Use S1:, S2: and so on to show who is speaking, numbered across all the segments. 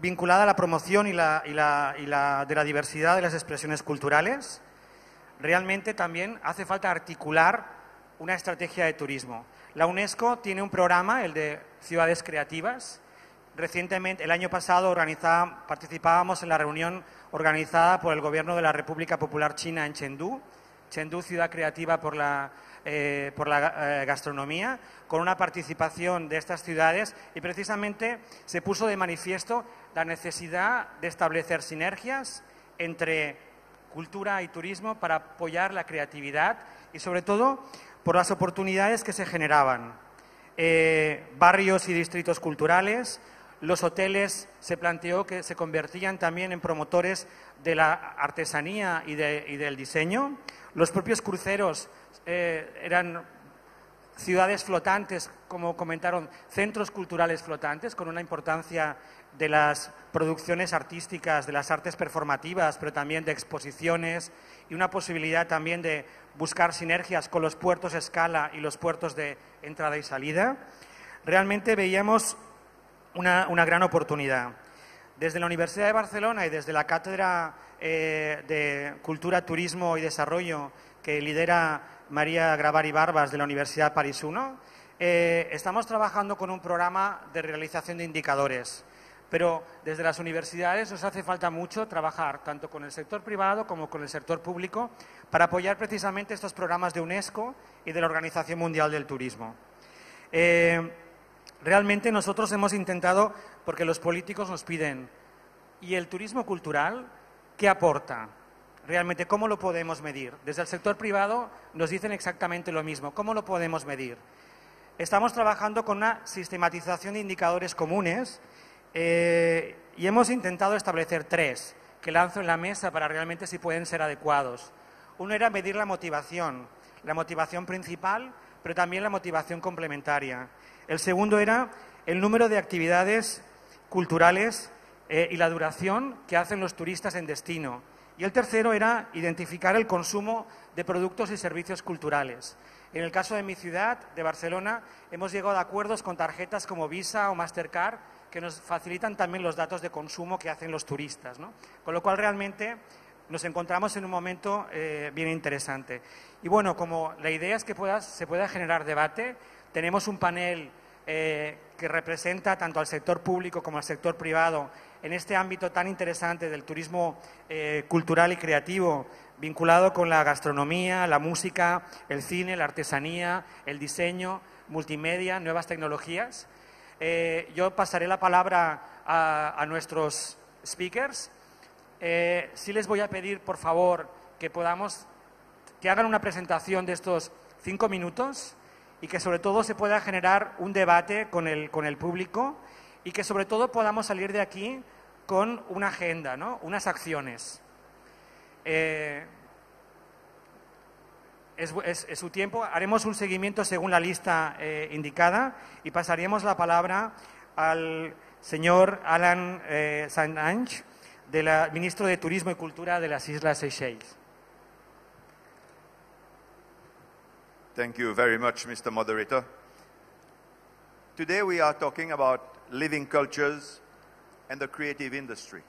S1: vinculada a la promoción de la diversidad de las expresiones culturales. Realmente también hace falta articular una estrategia de turismo. La UNESCO tiene un programa, el de Ciudades Creativas. Recientemente, el año pasado, participábamos en la reunión organizada por el Gobierno de la República Popular China en Chengdu, ciudad creativa por la gastronomía, con una participación de estas ciudades, y precisamente se puso de manifiesto la necesidad de establecer sinergias entre cultura y turismo para apoyar la creatividad y, sobre todo, por las oportunidades que se generaban. Barrios y distritos culturales, los hoteles se planteó que se convertían también en promotores de la artesanía y del diseño. Los propios cruceros eran ciudades flotantes, como comentaron, centros culturales flotantes, con una importancia de las producciones artísticas, de las artes performativas, pero también de exposiciones, y una posibilidad también de buscar sinergias con los puertos escala y los puertos de entrada y salida. Realmente veíamos una gran oportunidad. Desde la Universidad de Barcelona y desde la Cátedra de Cultura, Turismo y Desarrollo que lidera María Gravari Barbas de la Universidad París I, estamos trabajando con un programa de realización de indicadores. Pero desde las universidades nos hace falta mucho trabajar tanto con el sector privado como con el sector público para apoyar precisamente estos programas de UNESCO y de la Organización Mundial del Turismo. Realmente nosotros hemos intentado, porque los políticos nos piden, ¿y el turismo cultural qué aporta? Realmente, ¿cómo lo podemos medir? Desde el sector privado nos dicen exactamente lo mismo. ¿Cómo lo podemos medir? Estamos trabajando con una sistematización de indicadores comunes y hemos intentado establecer 3 que lanzo en la mesa para realmente si pueden ser adecuados. Uno era medir la motivación principal, pero también la motivación complementaria. El segundo era el número de actividades culturales y la duración que hacen los turistas en destino. Y el tercero era identificar el consumo de productos y servicios culturales. En el caso de mi ciudad, de Barcelona, hemos llegado a acuerdos con tarjetas como Visa o Mastercard que nos facilitan también los datos de consumo que hacen los turistas, ¿no? Con lo cual, realmente, nos encontramos en un momento bien interesante. Y bueno, como la idea es que se pueda generar debate, tenemos un panel que representa tanto al sector público como al sector privado en este ámbito tan interesante del turismo cultural y creativo, vinculado con la gastronomía, la música, el cine, la artesanía, el diseño, multimedia, nuevas tecnologías. Yo pasaré la palabra a nuestros speakers. Sí les voy a pedir, por favor, que hagan una presentación de estos 5 minutos y que sobre todo se pueda generar un debate con el público y que sobre todo podamos salir de aquí con una agenda, ¿no? Unas acciones. Es su tiempo. Haremos un seguimiento según la lista indicada y pasaríamos la palabra al señor Alain Ange, ministro de Turismo y Cultura de las Islas Seychelles.
S2: Thank you very much, Mr. Moderator. Today we are talking about living cultures and the creative industry.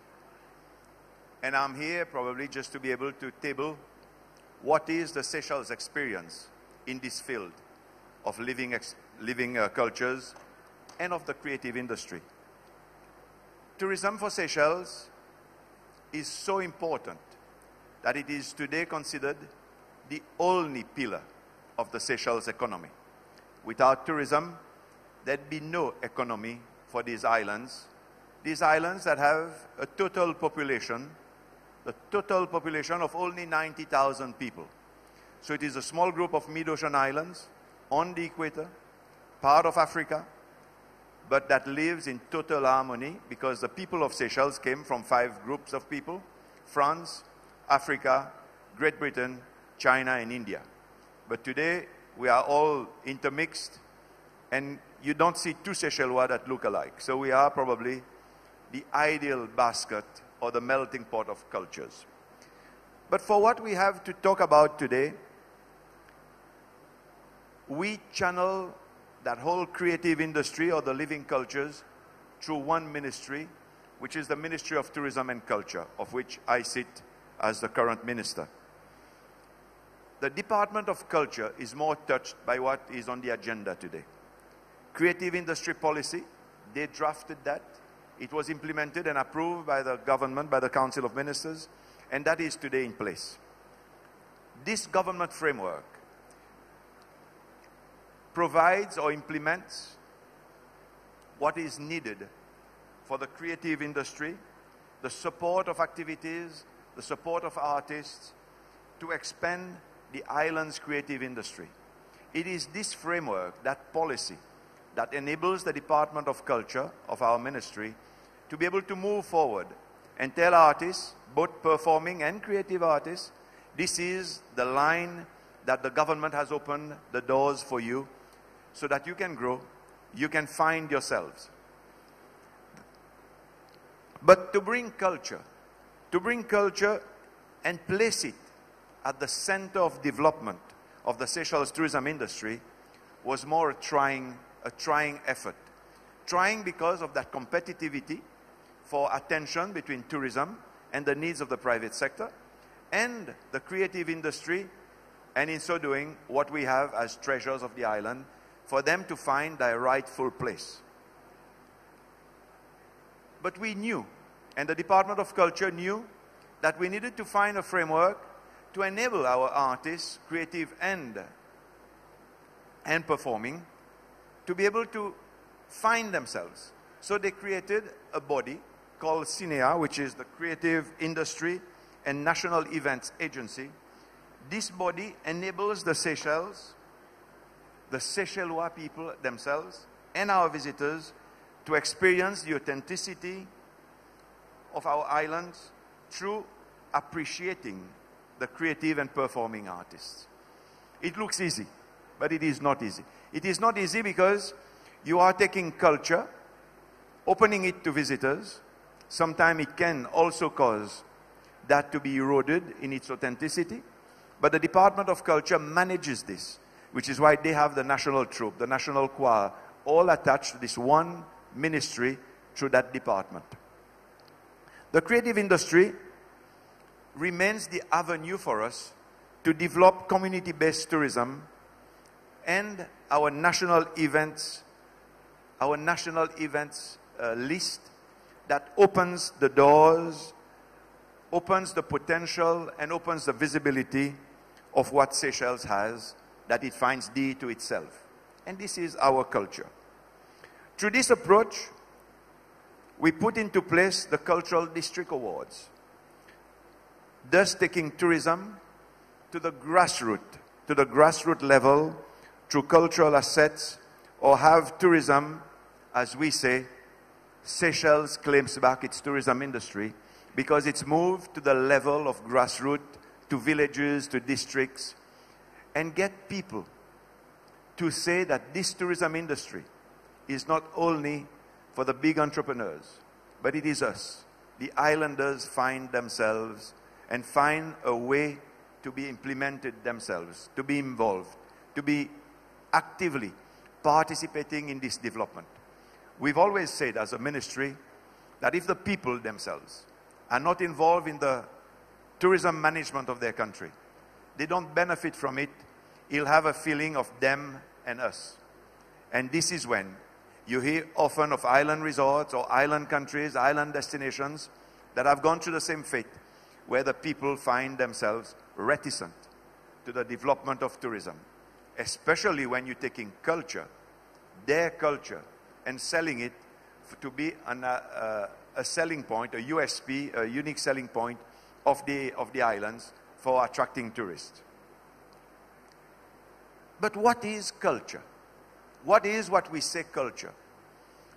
S2: And I'm here probably just to be able to table what is the Seychelles experience in this field of living cultures and of the creative industry. Tourism for Seychelles is so important that it is today considered the only pillar of the Seychelles economy. Without tourism, there'd be no economy for these islands that have a total population of only 90,000 people. So it is a small group of mid-ocean islands on the equator, part of Africa, but that lives in total harmony because the people of Seychelles came from 5 groups of people: France, Africa, Great Britain, China, and India. But today, we are all intermixed, and you don't see 2 Seychellois that look alike. So we are probably the ideal basket or the melting pot of cultures. But for what we have to talk about today, we channel that whole creative industry or the living cultures through one ministry, which is the Ministry of Tourism and Culture, of which I sit as the current minister. The Department of Culture is more touched by what is on the agenda today. Creative industry policy, they drafted that. It was implemented and approved by the government, by the Council of Ministers, and that is today in place. This government framework provides or implements what is needed for the creative industry, the support of activities, the support of artists, to expand the island's creative industry. It is this framework, that policy, that enables the Department of Culture of our ministry to be able to move forward and tell artists, both performing and creative artists, this is the line that the government has opened the doors for you so that you can grow, you can find yourselves. But to bring culture and place it at the center of development of the Seychelles tourism industry was more a trying effort. Trying because of that competitivity for attention between tourism and the needs of the private sector and the creative industry, and in so doing, what we have as treasures of the island, for them to find their rightful place. But we knew, and the Department of Culture knew, that we needed to find a framework to enable our artists, creative and performing, to be able to find themselves. So they created a body called CINEA, which is the Creative Industry and National Events Agency. This body enables the Seychelles, the Seychellois people themselves, and our visitors to experience the authenticity of our islands through appreciating the creative and performing artists. It looks easy, but it is not easy. It is not easy because you are taking culture, opening it to visitors. Sometimes it can also cause that to be eroded in its authenticity. But the Department of Culture manages this, which is why they have the national troupe, the national choir, all attached to this one ministry through that department. The creative industry remains the avenue for us to develop community-based tourism and our national events list that opens the doors, opens the potential, and opens the visibility of what Seychelles has, that it finds dear to itself. And this is our culture. Through this approach, we put into place the Cultural District Awards, thus taking tourism to the grassroots level through cultural assets, or have tourism, as we say, Seychelles claims back its tourism industry because it's moved to the level of grassroots, to villages, to districts, and get people to say that this tourism industry is not only for the big entrepreneurs, but it is us. The islanders find themselves and find a way to be implemented themselves, to be involved, to be actively participating in this development. We've always said as a ministry that if the people themselves are not involved in the tourism management of their country, they don't benefit from it. You'll have a feeling of them and us. And this is when you hear often of island resorts or island countries, island destinations that have gone through the same fate, where the people find themselves reticent to the development of tourism, especially when you're taking culture, their culture, and selling it to be a selling point, a USP, a unique selling point of the islands for attracting tourists. But what is culture? What is what we say culture?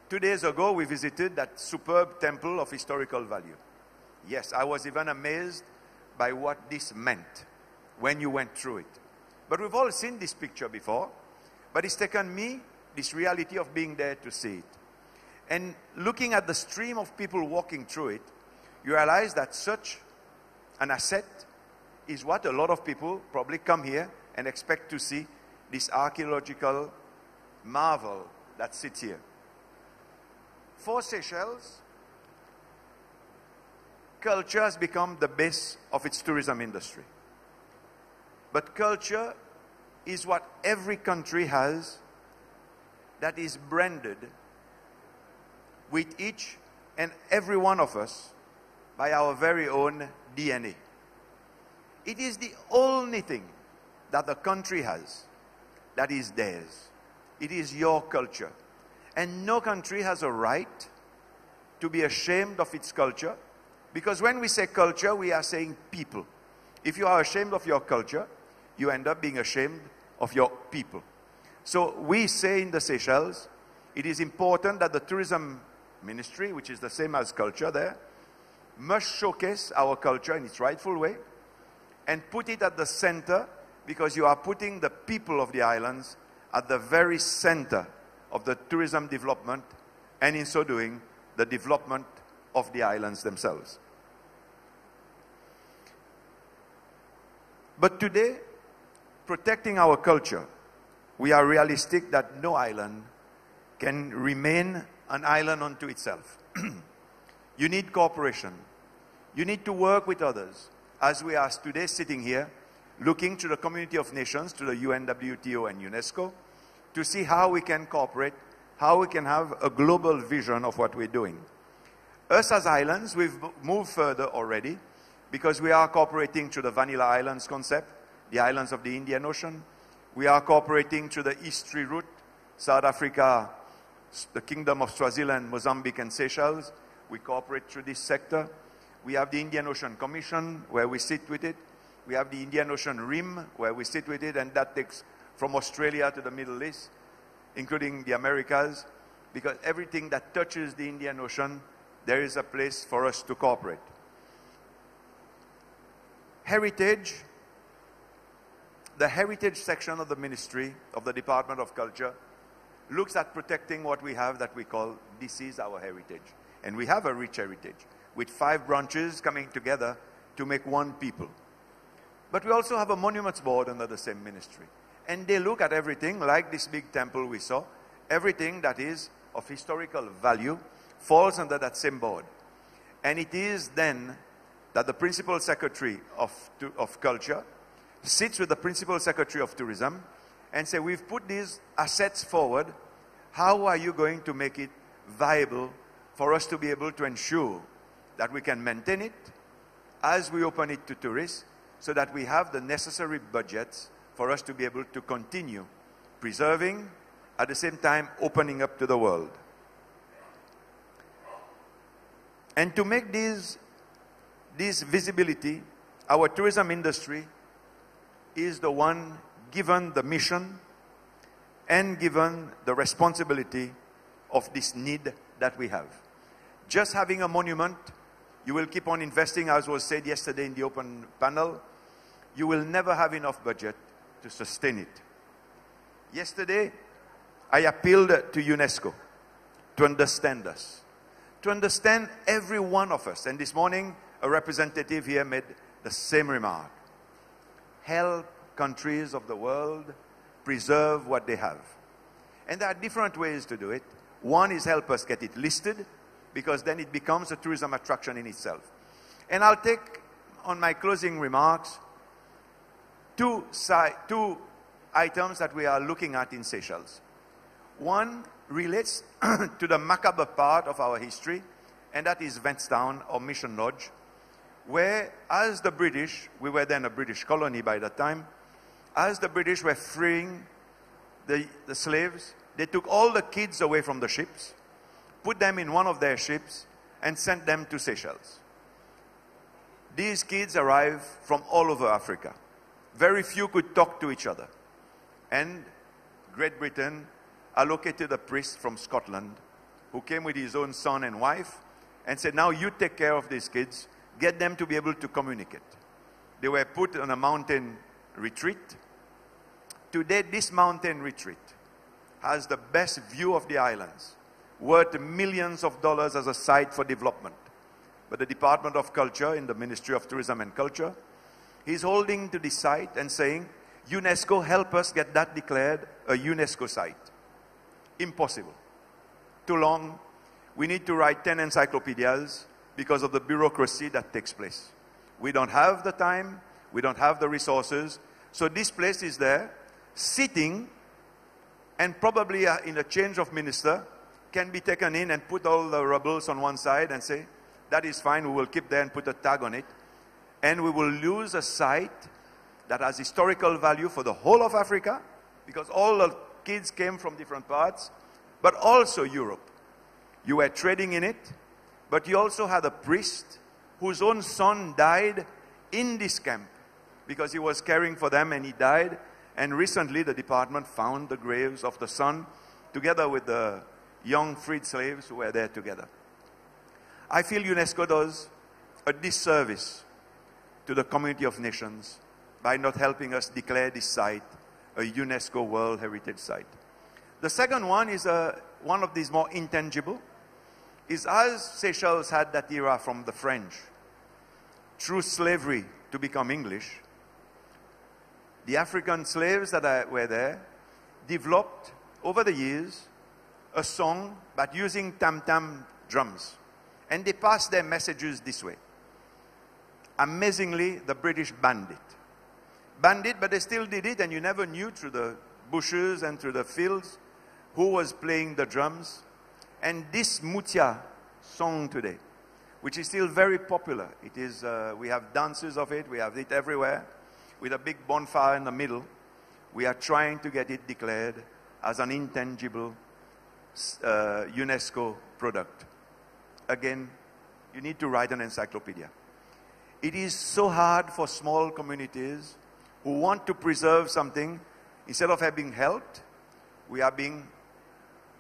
S2: 2 days ago, we visited that superb temple of historical value. Yes, I was even amazed by what this meant when you went through it. But we've all seen this picture before, but it's taken me this reality of being there to see it. And looking at the stream of people walking through it, you realize that such an asset is what a lot of people probably come here and expect to see, this archaeological marvel that sits here. For Seychelles, culture has become the base of its tourism industry. But culture is what every country has that is branded with each and every one of us by our very own DNA. It is the only thing that the country has that is theirs. It is your culture. And no country has a right to be ashamed of its culture, because when we say culture, we are saying people. If you are ashamed of your culture, you end up being ashamed of your people. So we say in the Seychelles, it is important that the tourism ministry, which is the same as culture there, must showcase our culture in its rightful way and put it at the center, because you are putting the people of the islands at the very center of the tourism development, and in so doing, the development of the islands themselves. But today, protecting our culture, we are realistic that no island can remain an island unto itself. You need cooperation. You need to work with others, as we are today sitting here, looking to the community of nations, to the UNWTO and UNESCO, to see how we can cooperate, how we can have a global vision of what we're doing. Us as islands, we've moved further already, because we are cooperating to the Vanilla Islands concept, the islands of the Indian Ocean. We are cooperating to the East Tree Route, South Africa, the Kingdom of Swaziland, Mozambique, and Seychelles. We cooperate through this sector. We have the Indian Ocean Commission, where we sit with it. We have the Indian Ocean Rim, where we sit with it, and that takes from Australia to the Middle East, including the Americas, because everything that touches the Indian Ocean, there is a place for us to cooperate. Heritage, the heritage section of the ministry of the Department of Culture looks at protecting what we have that we call, this is our heritage. And we have a rich heritage with 5 branches coming together to make one people. But we also have a monuments board under the same ministry. And they look at everything, like this big temple we saw, everything that is of historical value falls under that same board. And it is then that the Principal Secretary of Culture sits with the Principal Secretary of Tourism and say, we've put these assets forward, how are you going to make it viable for us to be able to ensure that we can maintain it as we open it to tourists, so that we have the necessary budgets for us to be able to continue preserving, at the same time opening up to the world. And to make this visibility, our tourism industry is the one given the mission and given the responsibility of this need that we have. Just having a monument, you will keep on investing, as was said yesterday in the open panel, you will never have enough budget to sustain it. Yesterday, I appealed to UNESCO to understand us, to understand every one of us. And this morning, a representative here made the same remark. Help countries of the world preserve what they have. And there are different ways to do it. One is help us get it listed, because then it becomes a tourism attraction in itself. And I'll take, on my closing remarks, two items that we are looking at in Seychelles. One relates to the macabre part of our history, and that is Ventstown, or Mission Lodge, where, as the British, we were then a British colony by that time, as the British were freeing the slaves, they took all the kids away from the ships, put them in one of their ships, and sent them to Seychelles. These kids arrived from all over Africa. Very few could talk to each other. And Great Britain allocated a priest from Scotland who came with his own son and wife and said, now you take care of these kids, get them to be able to communicate. They were put on a mountain retreat. Today, this mountain retreat has the best view of the islands, worth millions of dollars as a site for development. But the Department of Culture in the Ministry of Tourism and Culture is holding to this site and saying, UNESCO, help us get that declared a UNESCO site. Impossible. Too long. We need to write 10 encyclopedias because of the bureaucracy that takes place. We don't have the time, we don't have the resources, so this place is there, sitting, and probably in a change of minister, can be taken in and put all the rubbles on one side and say, that is fine, we will keep there and put a tag on it. And we will lose a site that has historical value for the whole of Africa, because all the kids came from different parts, but also Europe. You were trading in it, but you also had a priest whose own son died in this camp because he was caring for them and he died. And recently the department found the graves of the son together with the young freed slaves who were there together. I feel UNESCO does a disservice to the community of nations by not helping us declare this site a UNESCO World Heritage Site. The second one is one of these more intangible, is as Seychelles had that era from the French, through slavery to become English, the African slaves that were there developed over the years a song but using tam-tam drums. And they passed their messages this way. Amazingly, the British banned it. Banned it, but they still did it, and you never knew through the bushes and through the fields who was playing the drums. And this Mutia song today, which is still very popular. It is, we have dances of it, we have it everywhere, with a big bonfire in the middle. We are trying to get it declared as an intangible UNESCO product. Again, you need to write an encyclopedia. It is so hard for small communities who want to preserve something. Instead of having helped, we are being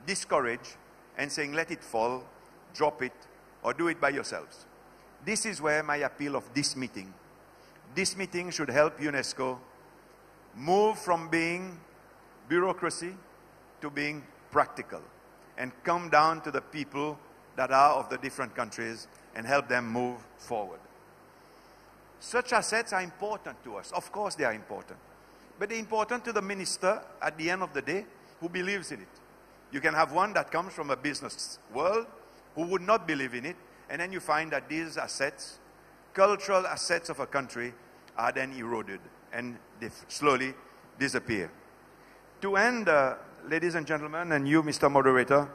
S2: discouraged and saying, let it fall, drop it, or do it by yourselves. This is where my appeal of this meeting should help UNESCO move from being bureaucracy to being practical and come down to the people that are of the different countries and help them move forward. Such assets are important to us. Of course they are important. But they're important to the minister at the end of the day who believes in it. You can have one that comes from a business world who would not believe in it, and then you find that these assets, cultural assets of a country, are then eroded and they slowly disappear. To end, ladies and gentlemen, and you, Mr. Moderator,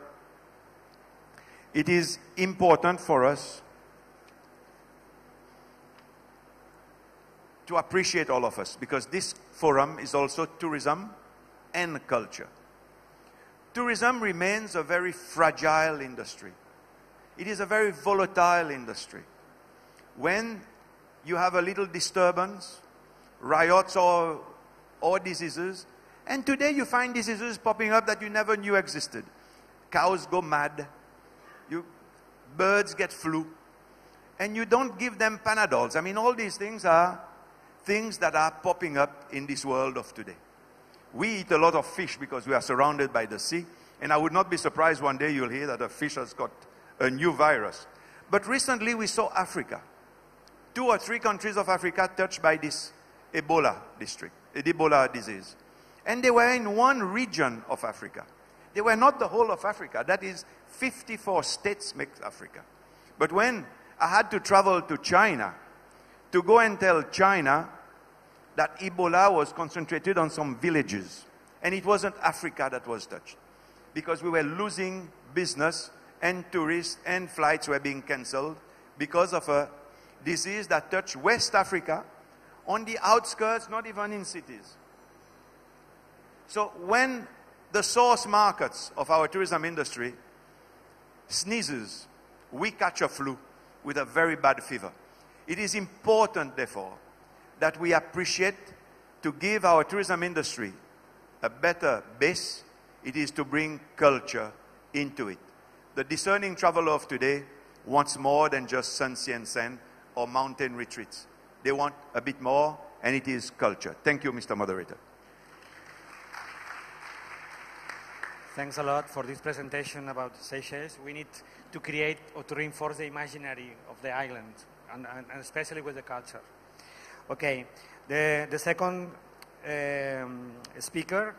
S2: it is important for us to appreciate all of us, because this forum is also tourism and culture. Tourism remains a very fragile industry. It is a very volatile industry. When you have a little disturbance, riots or diseases, and today you find diseases popping up that you never knew existed. Cows go mad, birds get flu, and you don't give them Panadols. I mean, all these things are things that are popping up in this world of today. We eat a lot of fish because we are surrounded by the sea, and I would not be surprised one day you'll hear that a fish has got a new virus. But recently we saw Africa. 2 or 3 countries of Africa touched by this Ebola disease. And they were in one region of Africa. They were not the whole of Africa. That is, 54 states make Africa. But when I had to travel to China to go and tell China that Ebola was concentrated on some villages, and it wasn't Africa that was touched, because we were losing business and tourists and flights were being cancelled because of a disease that touched West Africa on the outskirts, not even in cities. So when the source markets of our tourism industry sneezes, we catch a flu with a very bad fever. It is important, therefore, that we appreciate to give our tourism industry a better base. It is to bring culture into it. The discerning traveler of today wants more than just sun, sea, and sand or mountain retreats. They want a bit more, and it is culture. Thank you, Mr. Moderator.
S1: Thanks a lot for this presentation about Seychelles. We need to create or to reinforce the imaginary of the island, and especially with the culture. Okay, the second speaker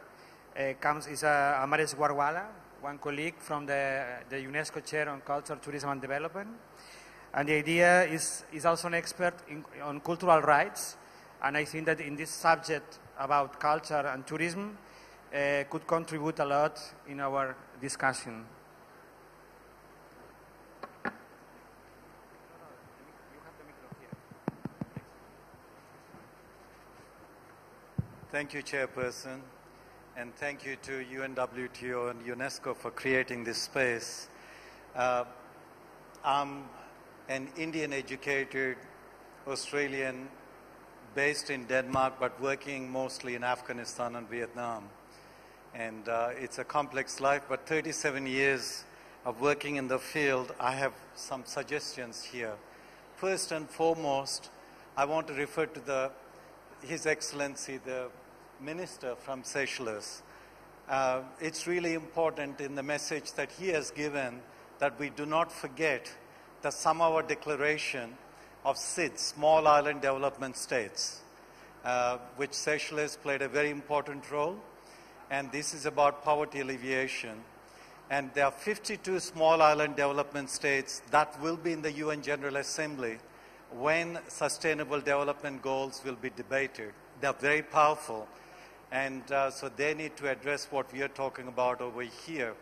S1: is Amareswar, one colleague from the UNESCO Chair on Culture, Tourism and Development. And the idea is also an expert on cultural rights, and I think that in this subject about culture and tourism could contribute a lot in our discussion.
S3: Thank you, Chairperson, and thank you to UNWTO and UNESCO for creating this space. I'm an Indian-educated Australian based in Denmark, but working mostly in Afghanistan and Vietnam. And it's a complex life, but 37 years of working in the field, I have some suggestions here. First and foremost, I want to refer to His Excellency, the Minister from Seychelles. It's really important in the message that he has given that we do not forget the Samoa Declaration of SIDS, Small Island Development States, which Seychelles played a very important role. And this is about poverty alleviation. And there are 52 small island development states that will be in the UN General Assembly when sustainable development goals will be debated. They're very powerful. And so they need to address what we are talking about over here.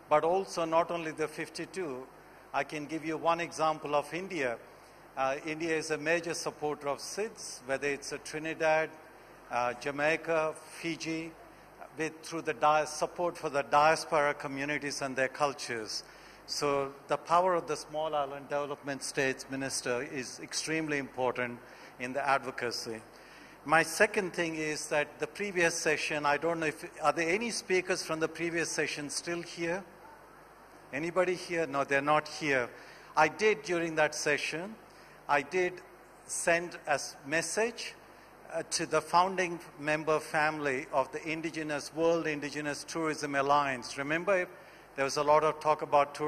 S3: But also not only the 52, I can give you one example of India. India is a major supporter of SIDS, whether it's Trinidad, Jamaica, Fiji, through the support for the diaspora communities and their cultures. So the power of the small island development states, Minister, is extremely important in the advocacy. My second thing is that the previous session, I don't know are there any speakers from the previous session still here? Anybody here? No, they're not here. I did, during that session, I did send a message to the founding member family of the World Indigenous Tourism Alliance. Remember, there was a lot of talk about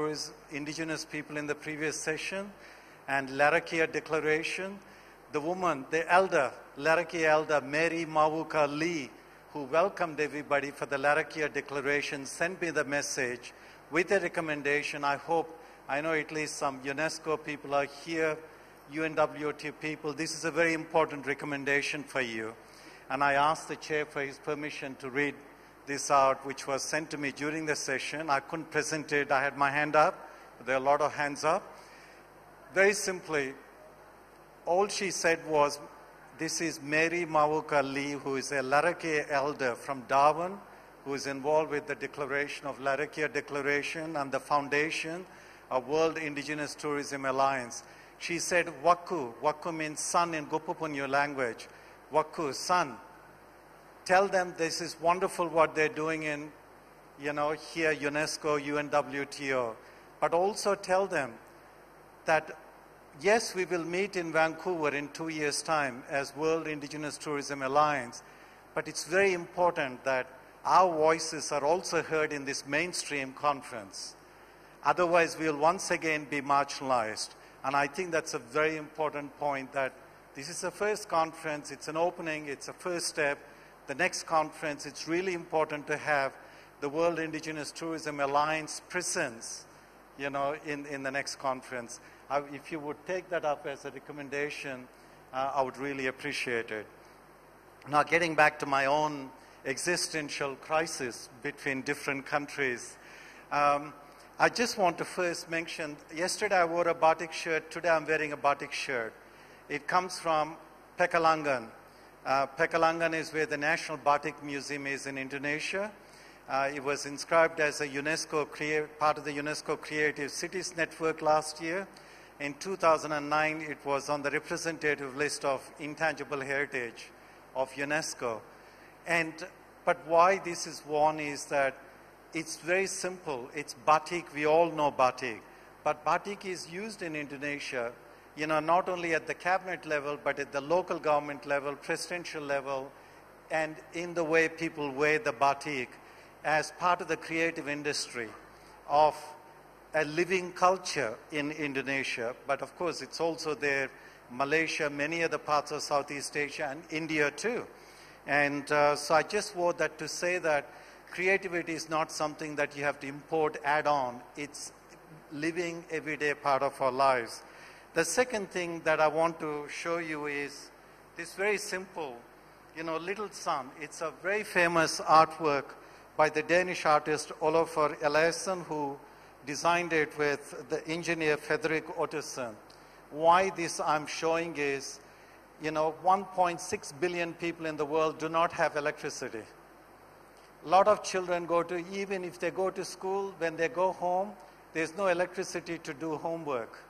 S3: indigenous people in the previous session, and Larrakia Declaration. The woman, the elder, Larrakia elder, Mary Mawuka Lee, who welcomed everybody for the Larrakia Declaration, sent me the message with a recommendation. I know at least some UNESCO people are here, UNWTO people. This is a very important recommendation for you. And I asked the chair for his permission to read this out, which was sent to me during the session. I couldn't present it. I had my hand up. There are a lot of hands up. Very simply, all she said was, this is Mary Mawuka Lee, who is a Larrakia elder from Darwin, who is involved with the declaration of Larrakia Declaration and the foundation of World Indigenous Tourism Alliance. She said, Waku. Waku means son in Gupupunyu language. Waku, son. Tell them this is wonderful what they're doing in, here, UNESCO, UNWTO. But also tell them that, yes, we will meet in Vancouver in 2 years' time as World Indigenous Tourism Alliance. But it's very important that our voices are also heard in this mainstream conference. Otherwise, we'll once again be marginalized. And I think that's a very important point, that this is the first conference, it's an opening, it's a first step. The next conference, it's really important to have the World Indigenous Tourism Alliance presence, in the next conference. If you would take that up as a recommendation, I would really appreciate it. Now, getting back to my own existential crisis between different countries, I just want to first mention, yesterday I wore a batik shirt, today I'm wearing a batik shirt. It comes from Pekalongan. Pekalongan is where the National Batik Museum is in Indonesia. It was inscribed as a part of the UNESCO Creative Cities Network last year. In 2009, it was on the representative list of intangible heritage of UNESCO. But why this is worn is that it's very simple. It's batik. We all know batik. But batik is used in Indonesia, not only at the cabinet level, but at the local government level, presidential level, and in the way people wear the batik as part of the creative industry of a living culture in Indonesia. But of course, it's also there, Malaysia, many other parts of Southeast Asia, and India too. And so I just wore that to say that creativity is not something that you have to import, add on. It's living, everyday part of our lives. The second thing that I want to show you is this very simple, Little Sun. It's a very famous artwork by the Danish artist Olafur Eliasson, who designed it with the engineer Frederik Ottesen. Why this I'm showing is, 1.6 billion people in the world do not have electricity. A lot of children even if they go to school, when they go home, there's no electricity to do homework.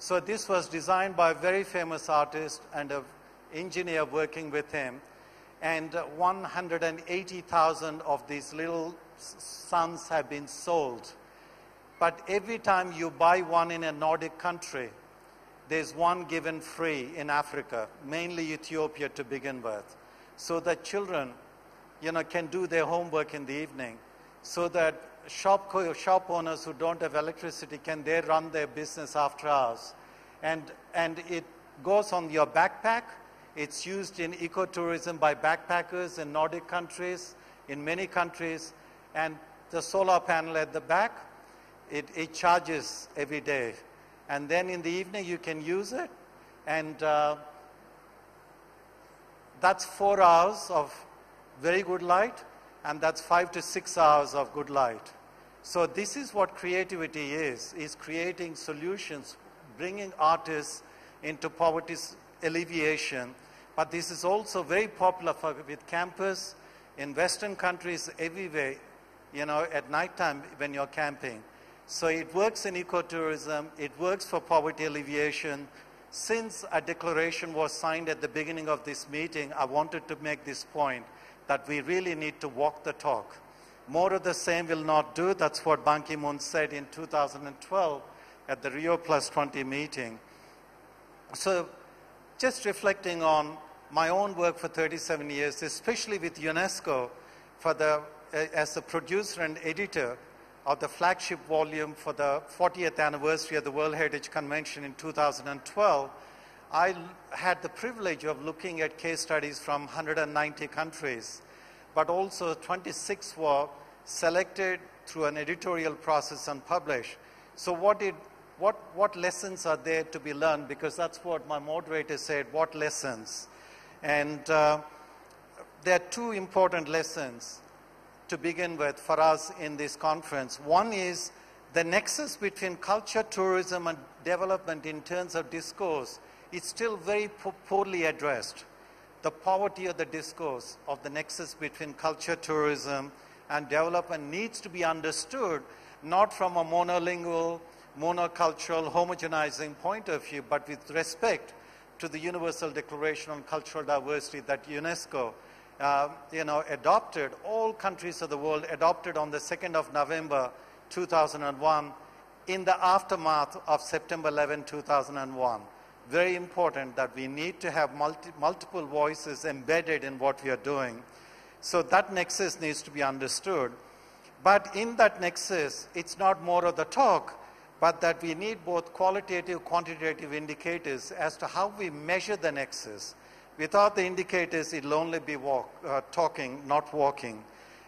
S3: So this was designed by a very famous artist and an engineer working with him. And 180,000 of these little suns have been sold. But every time you buy one in a Nordic country, there's one given free in Africa, mainly Ethiopia to begin with. So that children, can do their homework in the evening. So that shop owners who don't have electricity, can they run their business after hours? And it goes on your backpack. It's used in ecotourism by backpackers in Nordic countries, in many countries. And the solar panel at the back, it charges every day. And then in the evening you can use it. And that's 4 hours of very good light. And that's 5 to 6 hours of good light. So this is what creativity is creating solutions, bringing artists into poverty alleviation. But this is also very popular with campers in Western countries everywhere, at nighttime when you're camping. So it works in ecotourism, it works for poverty alleviation. Since a declaration was signed at the beginning of this meeting, I wanted to make this point that we really need to walk the talk. More of the same will not do. That's what Ban Ki-moon said in 2012 at the Rio Plus 20 meeting. So just reflecting on my own work for 37 years, especially with UNESCO as the producer and editor of the flagship volume for the 40th anniversary of the World Heritage Convention in 2012, I had the privilege of looking at case studies from 190 countries, but also 26 were selected through an editorial process and published. So what lessons are there to be learned? Because that's what my moderator said, what lessons? And there are two important lessons to begin with for us in this conference. One is the nexus between culture, tourism, and development in terms of discourse is still very poorly addressed. The poverty of the discourse of the nexus between culture, tourism, and development needs to be understood not from a monolingual, monocultural, homogenizing point of view, but with respect to the Universal Declaration on Cultural Diversity that UNESCO adopted, all countries of the world adopted on the 2nd of November 2001 in the aftermath of September 11, 2001. Very important that we need to have multiple voices embedded in what we are doing. So that nexus needs to be understood. But in that nexus, it's not more of the talk, but that we need both qualitative, quantitative indicators as to how we measure the nexus. Without the indicators, it'll only be talking, not walking.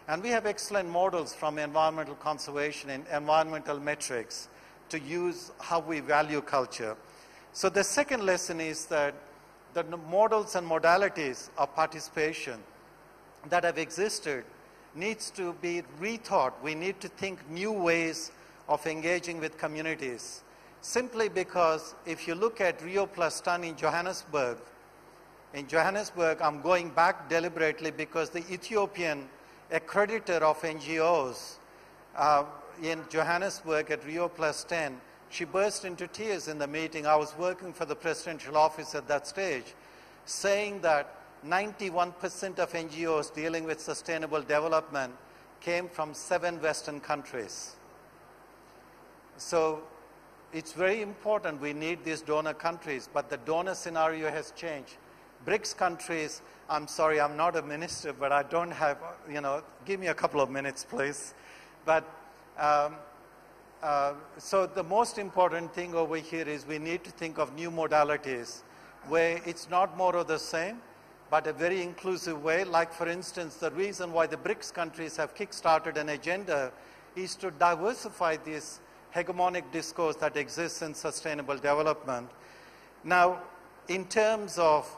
S3: And we have excellent models from environmental conservation and environmental metrics to use how we value culture. So the second lesson is that the models and modalities of participation that have existed needs to be rethought. We need to think new ways of engaging with communities. Simply because if you look at Rio Plus 10 in Johannesburg, I'm going back deliberately because the Ethiopian accreditor of NGOs in Johannesburg at Rio Plus 10, she burst into tears in the meeting. I was working for the presidential office at that stage, saying that 91% of NGOs dealing with sustainable development came from 7 Western countries. So it's very important we need these donor countries, but the donor scenario has changed. BRICS countries, I'm sorry, I'm not a minister, but I don't have, give me a couple of minutes, please. But so the most important thing over here is we need to think of new modalities where it's not more of the same, but a very inclusive way. Like, for instance, the reason why the BRICS countries have kick-started an agenda is to diversify this hegemonic discourse that exists in sustainable development. Now, in terms of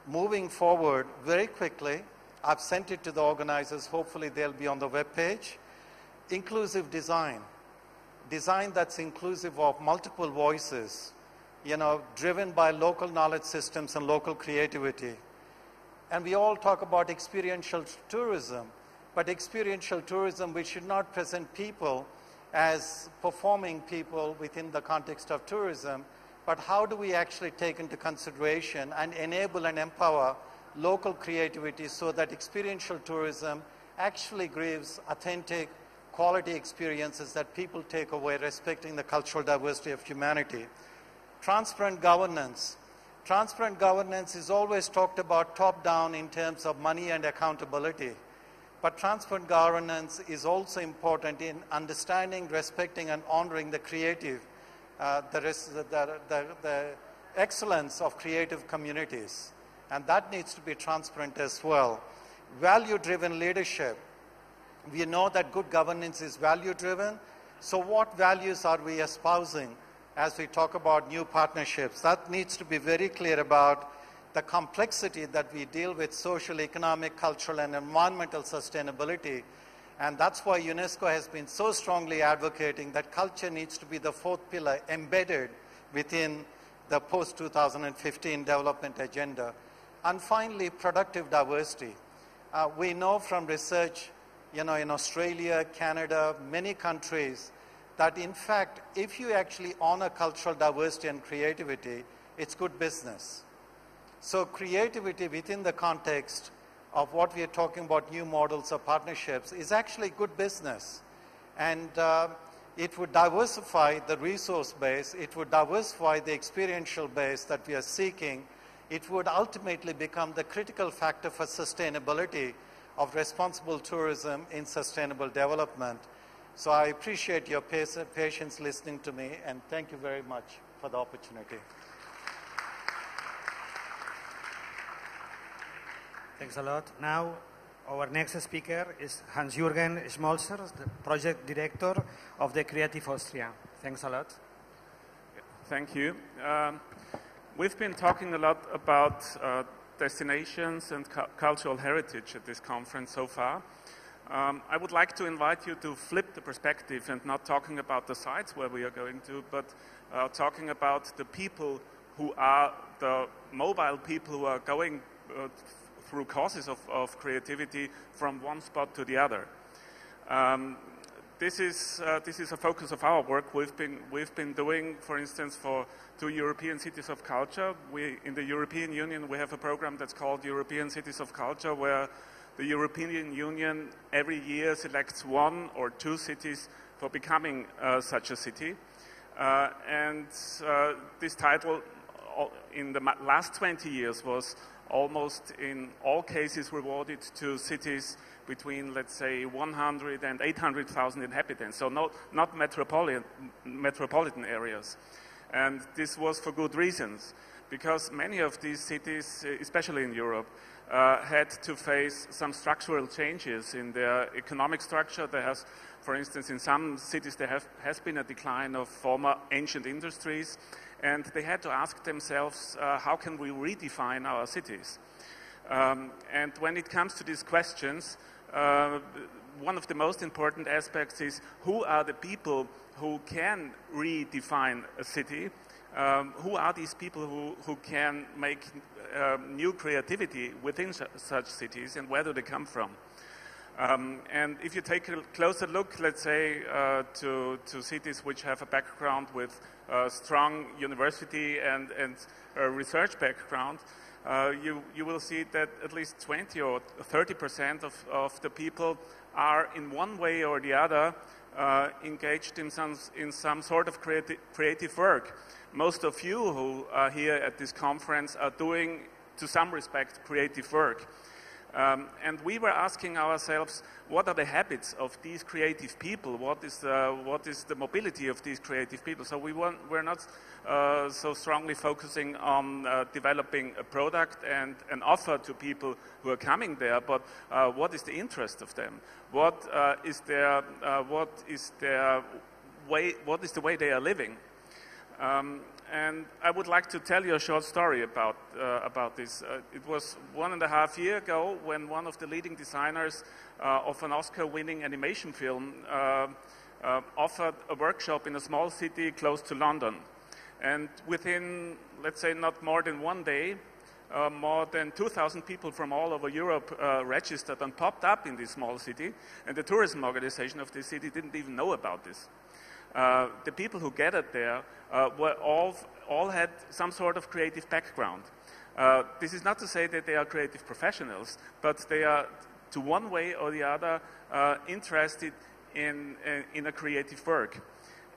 S3: moving forward very quickly, I've sent it to the organizers. Hopefully they'll be on the web page. Inclusive design. Design that's inclusive of multiple voices, you know, driven by local knowledge systems and local creativity. And we all talk about experiential tourism, but experiential tourism, we should not present people as performing people within the context of tourism, but how do we actually take into consideration and enable and empower local creativity so that experiential tourism actually gives authentic, quality experiences that people take away, respecting the cultural diversity of humanity. Transparent governance. Transparent governance is always talked about top-down in terms of money and accountability. But transparent governance is also important in understanding, respecting, and honoring the creative, the excellence of creative communities. And that needs to be transparent as well. Value-driven leadership. We know that good governance is value-driven. So what values are we espousing as we talk about new partnerships? That needs to be very clear about the complexity that we deal with social, economic, cultural, and environmental sustainability. And that's why UNESCO has been so strongly advocating that culture needs to be the fourth pillar embedded within the post-2015 development agenda. And finally, productive diversity. We know from research, you know, in Australia, Canada, many countries, that in fact, if you actually honor cultural diversity and creativity, it's good business. So creativity within the context of what we are talking about, new models of partnerships, is actually good business. And it would diversify the resource base, it would diversify the experiential base that we are seeking. It would ultimately become the critical factor for sustainability of responsible tourism in sustainable development. So I appreciate your patience listening to me, and thank you very much for the opportunity.
S1: Thanks a lot. Now, our next speaker is Hansjürgen Schmölzer, the project director of the Creative Austria. Thanks a lot.
S4: Thank you. We've been talking a lot about destinations and cultural heritage at this conference so far. I would like to invite you to flip the perspective and not talking about the sites where we are going to, but talking about the people who are the mobile people who are going through courses of creativity from one spot to the other. This is a focus of our work. We've been doing, for instance, for 2 European Cities of Culture. In the European Union, we have a program that's called European Cities of Culture, where the European Union every year selects 1 or 2 cities for becoming such a city. This title in the last 20 years was almost in all cases rewarded to cities between, let's say, 100 and 800,000 inhabitants, so not metropolitan areas. And this was for good reasons, because many of these cities, especially in Europe, had to face some structural changes in their economic structure. There has, for instance, in some cities there has been a decline of former ancient industries, and they had to ask themselves, how can we redefine our cities? And when it comes to these questions, one of the most important aspects is who are the people who can redefine a city? Who are these people who can make new creativity within such cities, and where do they come from? And if you take a closer look, let's say, to cities which have a background with strong university and research background, you will see that at least 20 or 30% of the people are in one way or the other engaged in some sort of creative work. Most of you who are here at this conference are doing, to some respect, creative work. And we were asking ourselves, what are the habits of these creative people? What is the mobility of these creative people? So we're not so strongly focusing on developing a product and an offer to people who are coming there, but what is the interest of them? What is the way they are living? And I would like to tell you a short story about this. It was 1.5 years ago when one of the leading designers of an Oscar-winning animation film offered a workshop in a small city close to London. And within, let's say, not more than 1 day, more than 2,000 people from all over Europe registered and popped up in this small city, and the tourism organization of this city didn't even know about this. The people who gathered there were all had some sort of creative background. This is not to say that they are creative professionals, but they are, to one way or the other, interested in a creative work.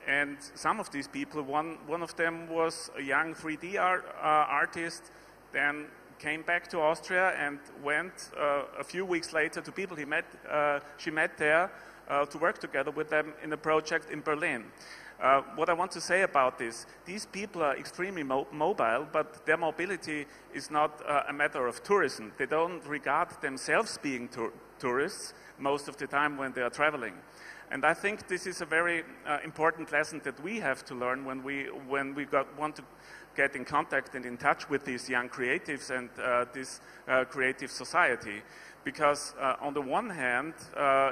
S4: And some of these people, one of them was a young 3D artist, then came back to Austria and went a few weeks later to people she met there to work together with them in a project in Berlin. What I want to say about this, these people are extremely mobile, but their mobility is not a matter of tourism. They don't regard themselves being tourists most of the time when they are traveling. And I think this is a very important lesson that we have to learn when we want to get in contact and in touch with these young creatives and this creative society. Because on the one hand,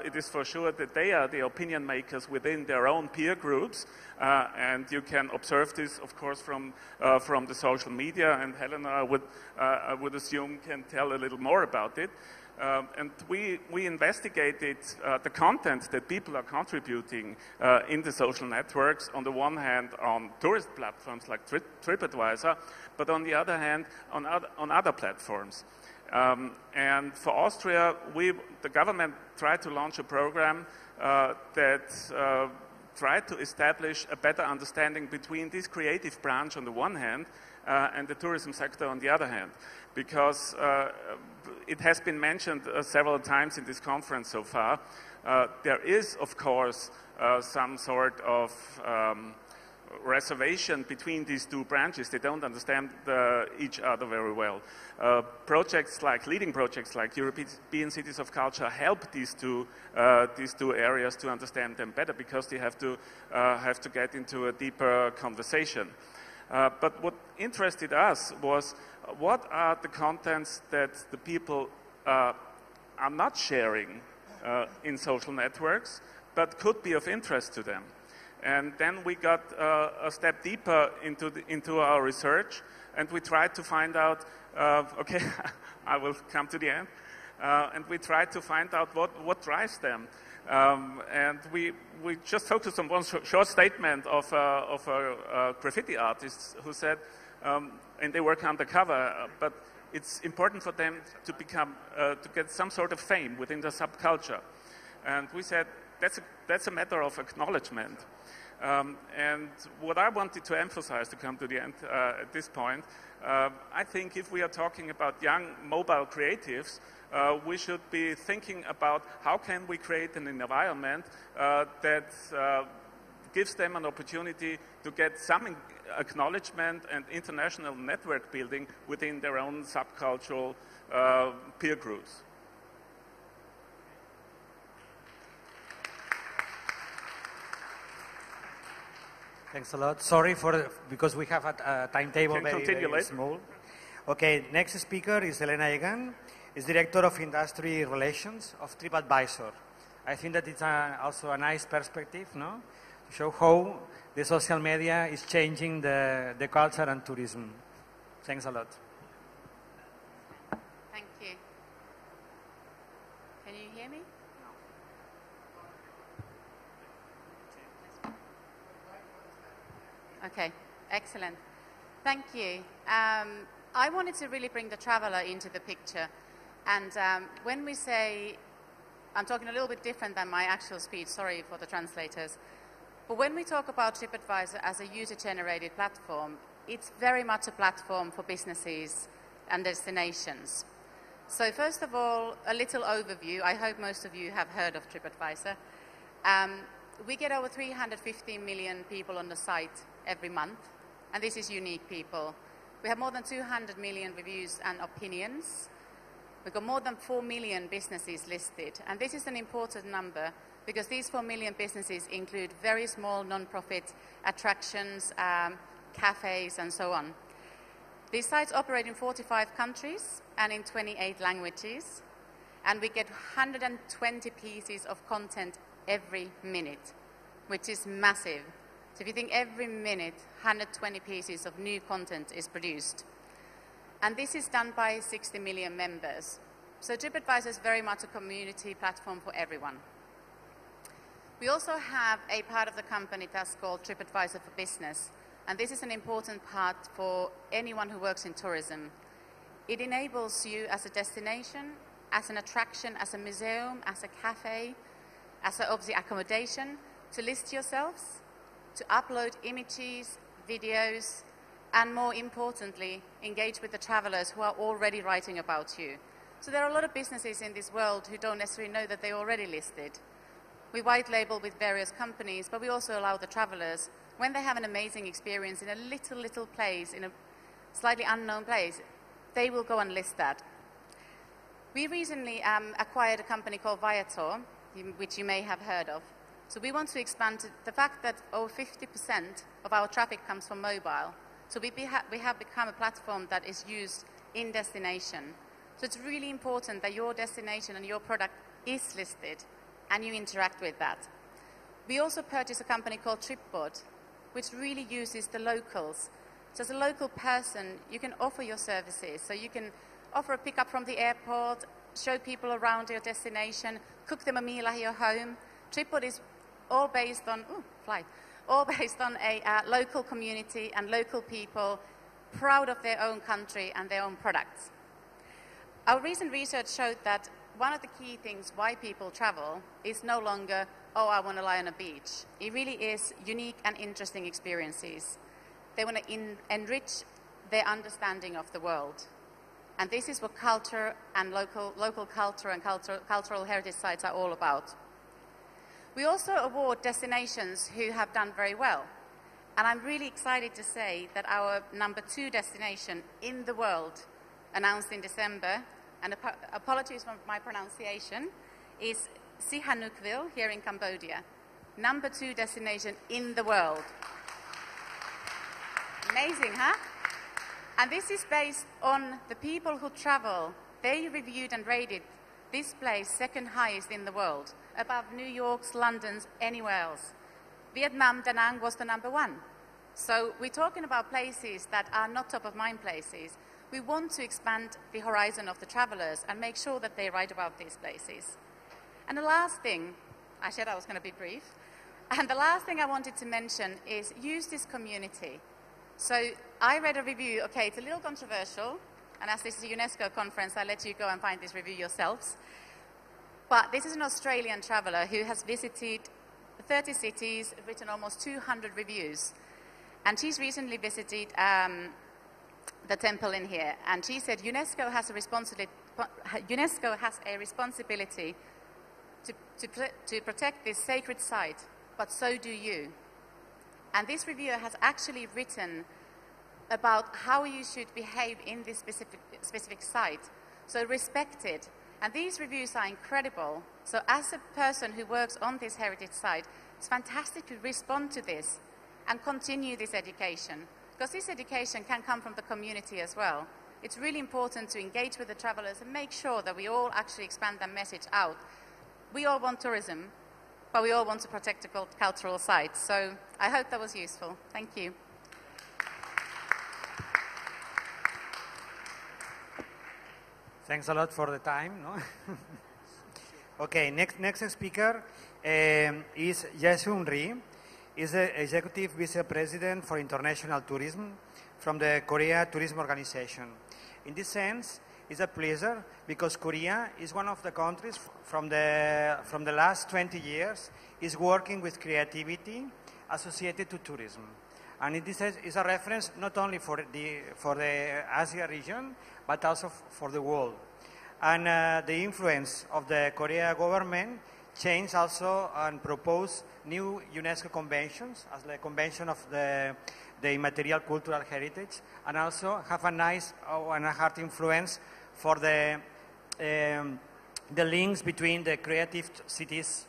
S4: it is for sure that they are the opinion makers within their own peer groups, and you can observe this, of course, from the social media, and Helena, I would assume, can tell a little more about it. And we investigated the content that people are contributing in the social networks, on the one hand on tourist platforms like TripAdvisor, but on the other hand on other platforms. And for Austria, the government tried to launch a program that tried to establish a better understanding between this creative branch on the one hand and the tourism sector on the other hand. Because it has been mentioned several times in this conference so far, there is, of course, some sort of reservation between these two branches. They don't understand each other very well. Leading projects like European Cities of Culture help these two areas to understand them better, because they have to get into a deeper conversation. But what interested us was, what are the contents that the people are not sharing in social networks, but could be of interest to them? And then we got a step deeper into our research, and we tried to find out, okay, I will come to the end, and we tried to find out what drives them. And we just focused on one short statement of a graffiti artist who said, and they work undercover, but it's important for them to get some sort of fame within the subculture. And we said, that's a matter of acknowledgement. And what I wanted to emphasize, to come to the end at this point, I think if we are talking about young mobile creatives, we should be thinking about how can we create an environment that gives them an opportunity to get some acknowledgement and international network building within their own subcultural peer groups.
S1: Thanks a lot. Sorry because we have a timetable very small. Okay, next speaker is Alain, is Director of Industry Relations of TripAdvisor. I think that it's also a nice perspective, no? To show how the social media is changing the culture and tourism. Thanks a lot.
S5: Thank you. Can you hear me? Okay, excellent. Thank you. I wanted to really bring the traveler into the picture. And when we say, I'm talking a little bit different than my actual speech, sorry for the translators. But when we talk about TripAdvisor as a user-generated platform, it's very much a platform for businesses and destinations. So first of all, a little overview. I hope most of you have heard of TripAdvisor. We get over 350 million people on the site every month, and this is unique people. We have more than 200 million reviews and opinions. We've got more than 4 million businesses listed, and this is an important number because these 4 million businesses include very small non-profit attractions, cafes, and so on. These sites operate in 45 countries and in 28 languages, and we get 120 pieces of content every minute, which is massive. So if you think every minute, 120 pieces of new content is produced. And this is done by 60 million members. So TripAdvisor is very much a community platform for everyone. We also have a part of the company that's called TripAdvisor for Business. And this is an important part for anyone who works in tourism. It enables you as a destination, as an attraction, as a museum, as a cafe, as obviously accommodation, to list yourselves, to upload images, videos, and more importantly, engage with the travelers who are already writing about you. So there are a lot of businesses in this world who don't necessarily know that they're already listed. We white label with various companies, but we also allow the travelers, when they have an amazing experience in a little place, in a slightly unknown place, they will go and list that. We recently acquired a company called UNWTO, which you may have heard of. So we want to expand the fact that over 50% of our traffic comes from mobile. So we have become a platform that is used in destination. So it's really important that your destination and your product is listed and you interact with that. We also purchased a company called Tripboard, which really uses the locals. So as a local person, you can offer your services. So you can offer a pickup from the airport, show people around your destination, cook them a meal at your home. Tripboard is all based on a local community and local people proud of their own country and their own products. Our recent research showed that one of the key things why people travel is no longer, oh, I want to lie on a beach. It really is unique and interesting experiences. They want to enrich their understanding of the world. And this is what culture and local culture and cultural heritage sites are all about. We also award destinations who have done very well. And I'm really excited to say that our #2 destination in the world, announced in December, and apologies for my pronunciation, is Sihanoukville here in Cambodia. #2 destination in the world. Amazing, huh? And this is based on the people who travel. They reviewed and rated this place second highest in the world, above New York's, London's, anywhere else. Vietnam, Da Nang was the #1. So we're talking about places that are not top of mind places. We want to expand the horizon of the travelers and make sure that they write about these places. And the last thing, I said I was going to be brief, and the last thing I wanted to mention is use this community. So I read a review, okay, it's a little controversial, and as this is a UNESCO conference, I'll let you go and find this review yourselves. But this is an Australian traveller who has visited 30 cities, written almost 200 reviews. And she's recently visited the temple in here, and she said UNESCO has a responsibility to protect this sacred site, but so do you. And this reviewer has actually written about how you should behave in this specific site. So respect it. And these reviews are incredible. So as a person who works on this heritage site, it's fantastic to respond to this and continue this education. Because this education can come from the community as well. It's really important to engage with the travelers and make sure that we all actually expand that message out. We all want tourism, but we all want to protect the cultural sites. So I hope that was useful. Thank you.
S1: Thanks a lot for the time. No? Okay, next speaker is Jae-Seung Ri. He's the Executive Vice President for International Tourism from the Korea Tourism Organization. In this sense, it's a pleasure because Korea is one of the countries from the last 20 years is working with creativity associated to tourism. And in this sense, it's a reference not only for the Asia region, but also for the world. And the influence of the Korea government changed also and proposed new UNESCO conventions, as the Convention of the Immaterial Cultural Heritage, and also have a nice and a hard influence for the links between the Creative Cities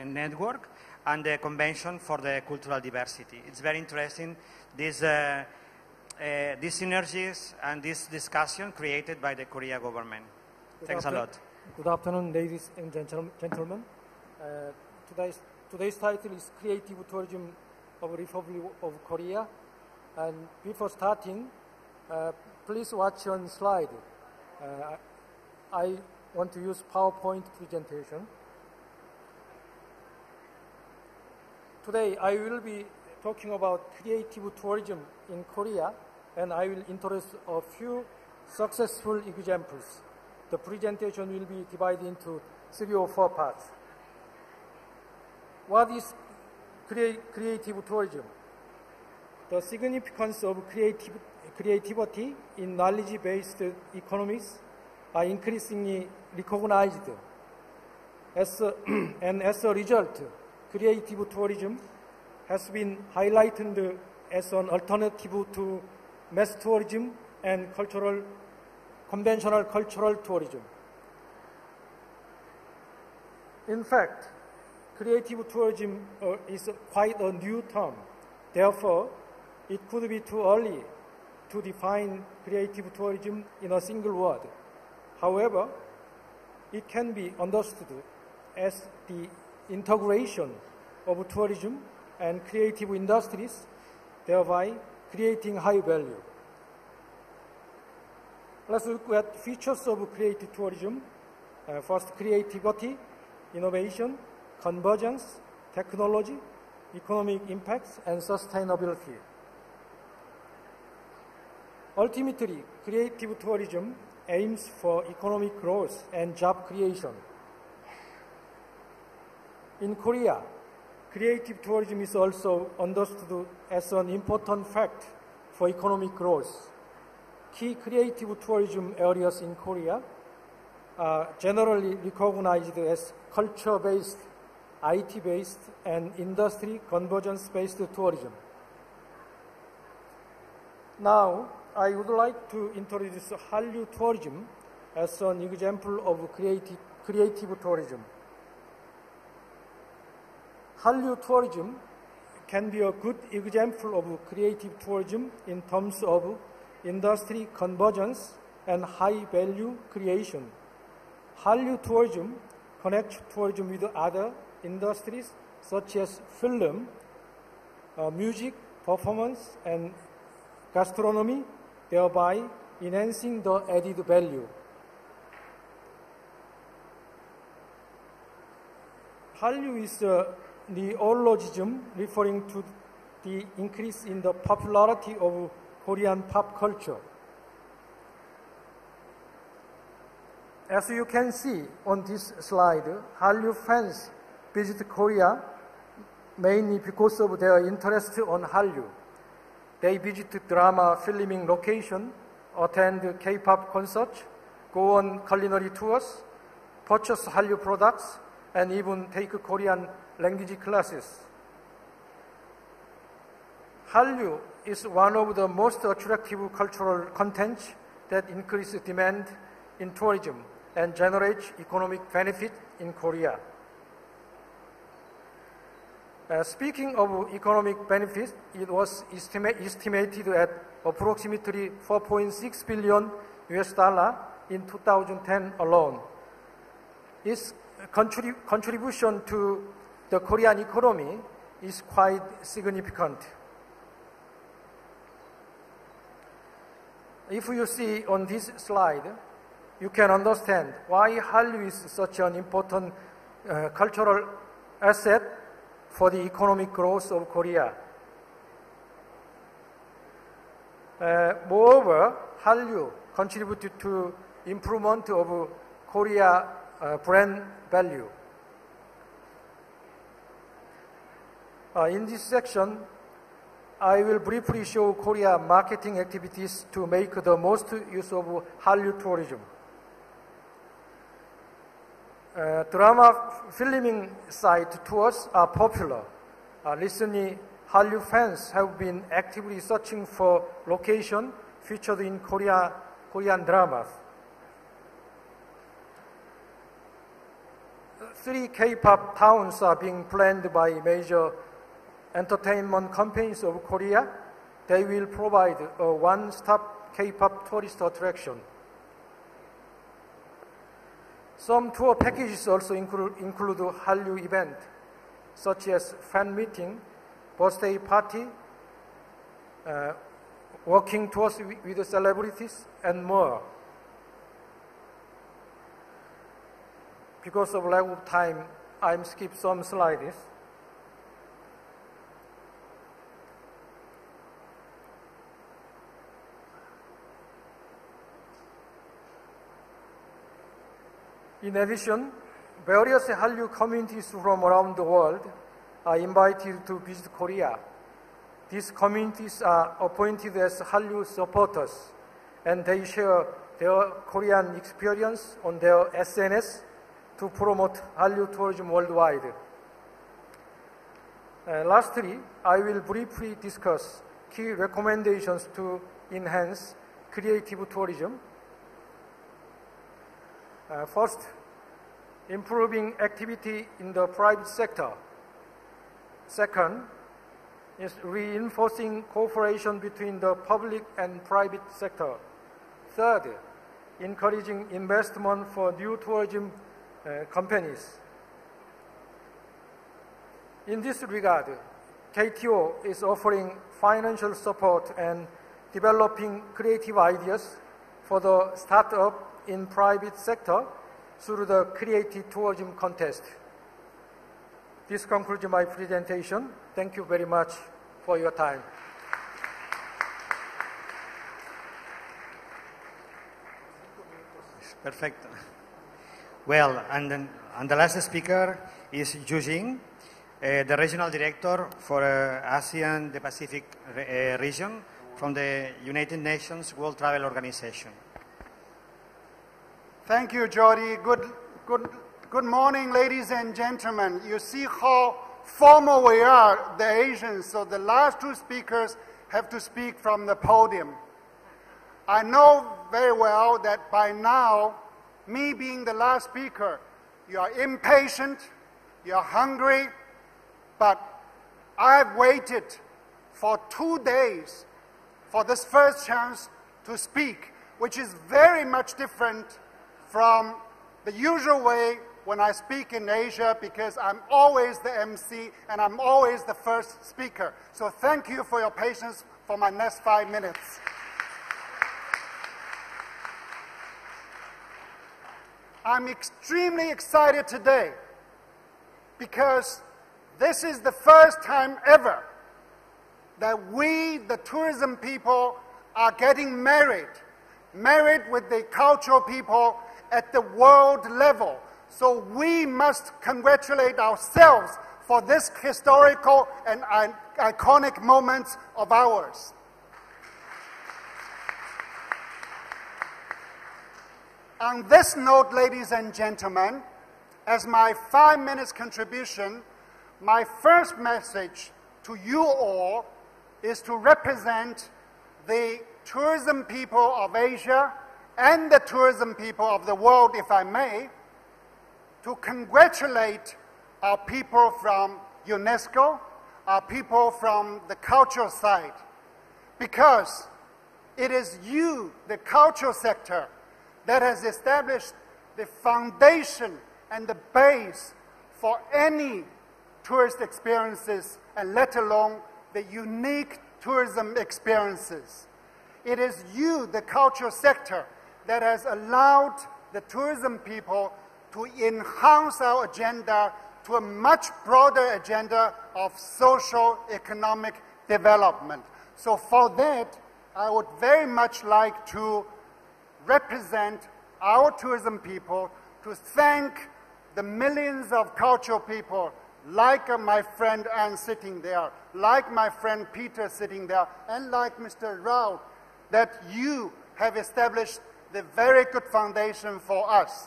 S1: Network and the Convention for the Cultural Diversity. It's very interesting, these synergies and this discussion created by the Korea government. Thanks a lot.
S6: Good afternoon, ladies and gentlemen. Today's title is Creative Tourism of Republic of Korea. And before starting, please watch on slide. I want to use PowerPoint presentation. Today, I will be talking about creative tourism in Korea, and I will introduce a few successful examples. The presentation will be divided into 3 or 4 parts. What is creative tourism? The significance of creativity in knowledge-based economies are increasingly recognized. As a result, creative tourism has been highlighted as an alternative to mass tourism and conventional cultural tourism. In fact, creative tourism is quite a new term. Therefore, it could be too early to define creative tourism in a single word. However, it can be understood as the integration of tourism and creative industries, thereby creating high value. Let's look at features of creative tourism. First, creativity, innovation, convergence, technology, economic impacts, and sustainability. Ultimately, creative tourism aims for economic growth and job creation. In Korea, creative tourism is also understood as an important fact for economic growth. Key creative tourism areas in Korea are generally recognized as culture-based, IT-based, and industry convergence-based tourism. Now, I would like to introduce Hallyu tourism as an example of creative tourism. Hallyu tourism can be a good example of creative tourism in terms of industry convergence and high value creation. Hallyu tourism connects tourism with other industries such as film, music, performance, and gastronomy, thereby enhancing the added value. Hallyu is a neologism referring to the increase in the popularity of Korean pop culture. As you can see on this slide, Hallyu fans visit Korea mainly because of their interest on Hallyu. They visit drama filming location, attend K-pop concerts, go on culinary tours, purchase Hallyu products, and even take Korean language classes. Hallyu is one of the most attractive cultural contents that increase demand in tourism and generates economic benefit in Korea. Speaking of economic benefits, it was estimated at approximately $4.6 billion in 2010 alone. Its contribution to the Korean economy is quite significant. If you see on this slide, you can understand why Hallyu is such an important cultural asset for the economic growth of Korea. Moreover, Hallyu contributed to improvement of Korea brand value. In this section, I will briefly show Korea marketing activities to make the most use of Hallyu tourism. Drama filming site tours are popular. Recently, Hallyu fans have been actively searching for locations featured in Korean dramas. 3 K-pop towns are being planned by major entertainment companies of Korea. They will provide a one-stop K-pop tourist attraction. Some tour packages also include Hallyu event, such as fan meeting, birthday party, walking tours with the celebrities, and more. Because of lack of time, I'm skip some slides. In addition, various Hallyu communities from around the world are invited to visit Korea. These communities are appointed as Hallyu supporters, and they share their Korean experience on their SNS to promote Hallyu tourism worldwide. Lastly, I will briefly discuss key recommendations to enhance creative tourism. First, improving activity in the private sector. Second, is reinforcing cooperation between the public and private sector. Third, encouraging investment for new tourism companies. In this regard, KTO is offering financial support and developing creative ideas for the startup in private sector through the Creative Tourism Contest. This concludes my presentation. Thank you very much for your time.
S7: Perfect. Well, and the last speaker is Yu Jing, the Regional Director for ASEAN, the Pacific region from the United Nations World Travel Organization.
S8: Thank you, Jordi. Good morning, ladies and gentlemen. You see how formal we are, the Asians, so the last two speakers have to speak from the podium. I know very well that by now, me being the last speaker, you are impatient, you are hungry, but I've waited for 2 days for this first chance to speak, which is very much different from the usual way when I speak in Asia, because I'm always the MC and I'm always the first speaker. So thank you for your patience for my next 5 minutes. I'm extremely excited today because this is the first time ever that we, the tourism people, are getting married with the cultural people at the world level. So we must congratulate ourselves for this historical and iconic moment of ours. On this note, ladies and gentlemen, as my 5 minutes contribution, my first message to you all is to represent the tourism people of Asia and the tourism people of the world, if I may, to congratulate our people from UNESCO, our people from the cultural side, because it is you, the cultural sector, that has established the foundation and the base for any tourist experiences, and let alone the unique tourism experiences. It is you, the cultural sector, that has allowed the tourism people to enhance our agenda to a much broader agenda of socio-economic development. So for that, I would very much like to represent our tourism people to thank the millions of cultural people, like my friend Ange sitting there, like my friend Peter sitting there, and like Mr. Rao, that you have established the very good foundation for us.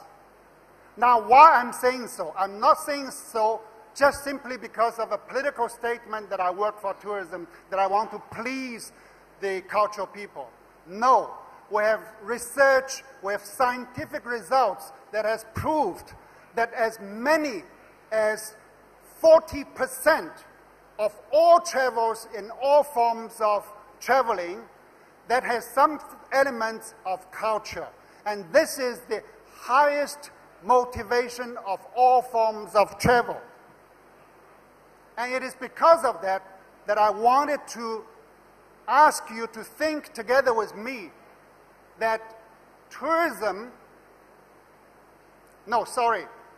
S8: Now, why I'm saying so? I'm not saying so just simply because of a political statement that I work for tourism, that I want to please the cultural people. No, we have research, we have scientific results that has proved that as many as 40% of all travels in all forms of traveling that has some elements of culture. And this is the highest motivation of all forms of travel. And it is because of that that I wanted to ask you to think together with me that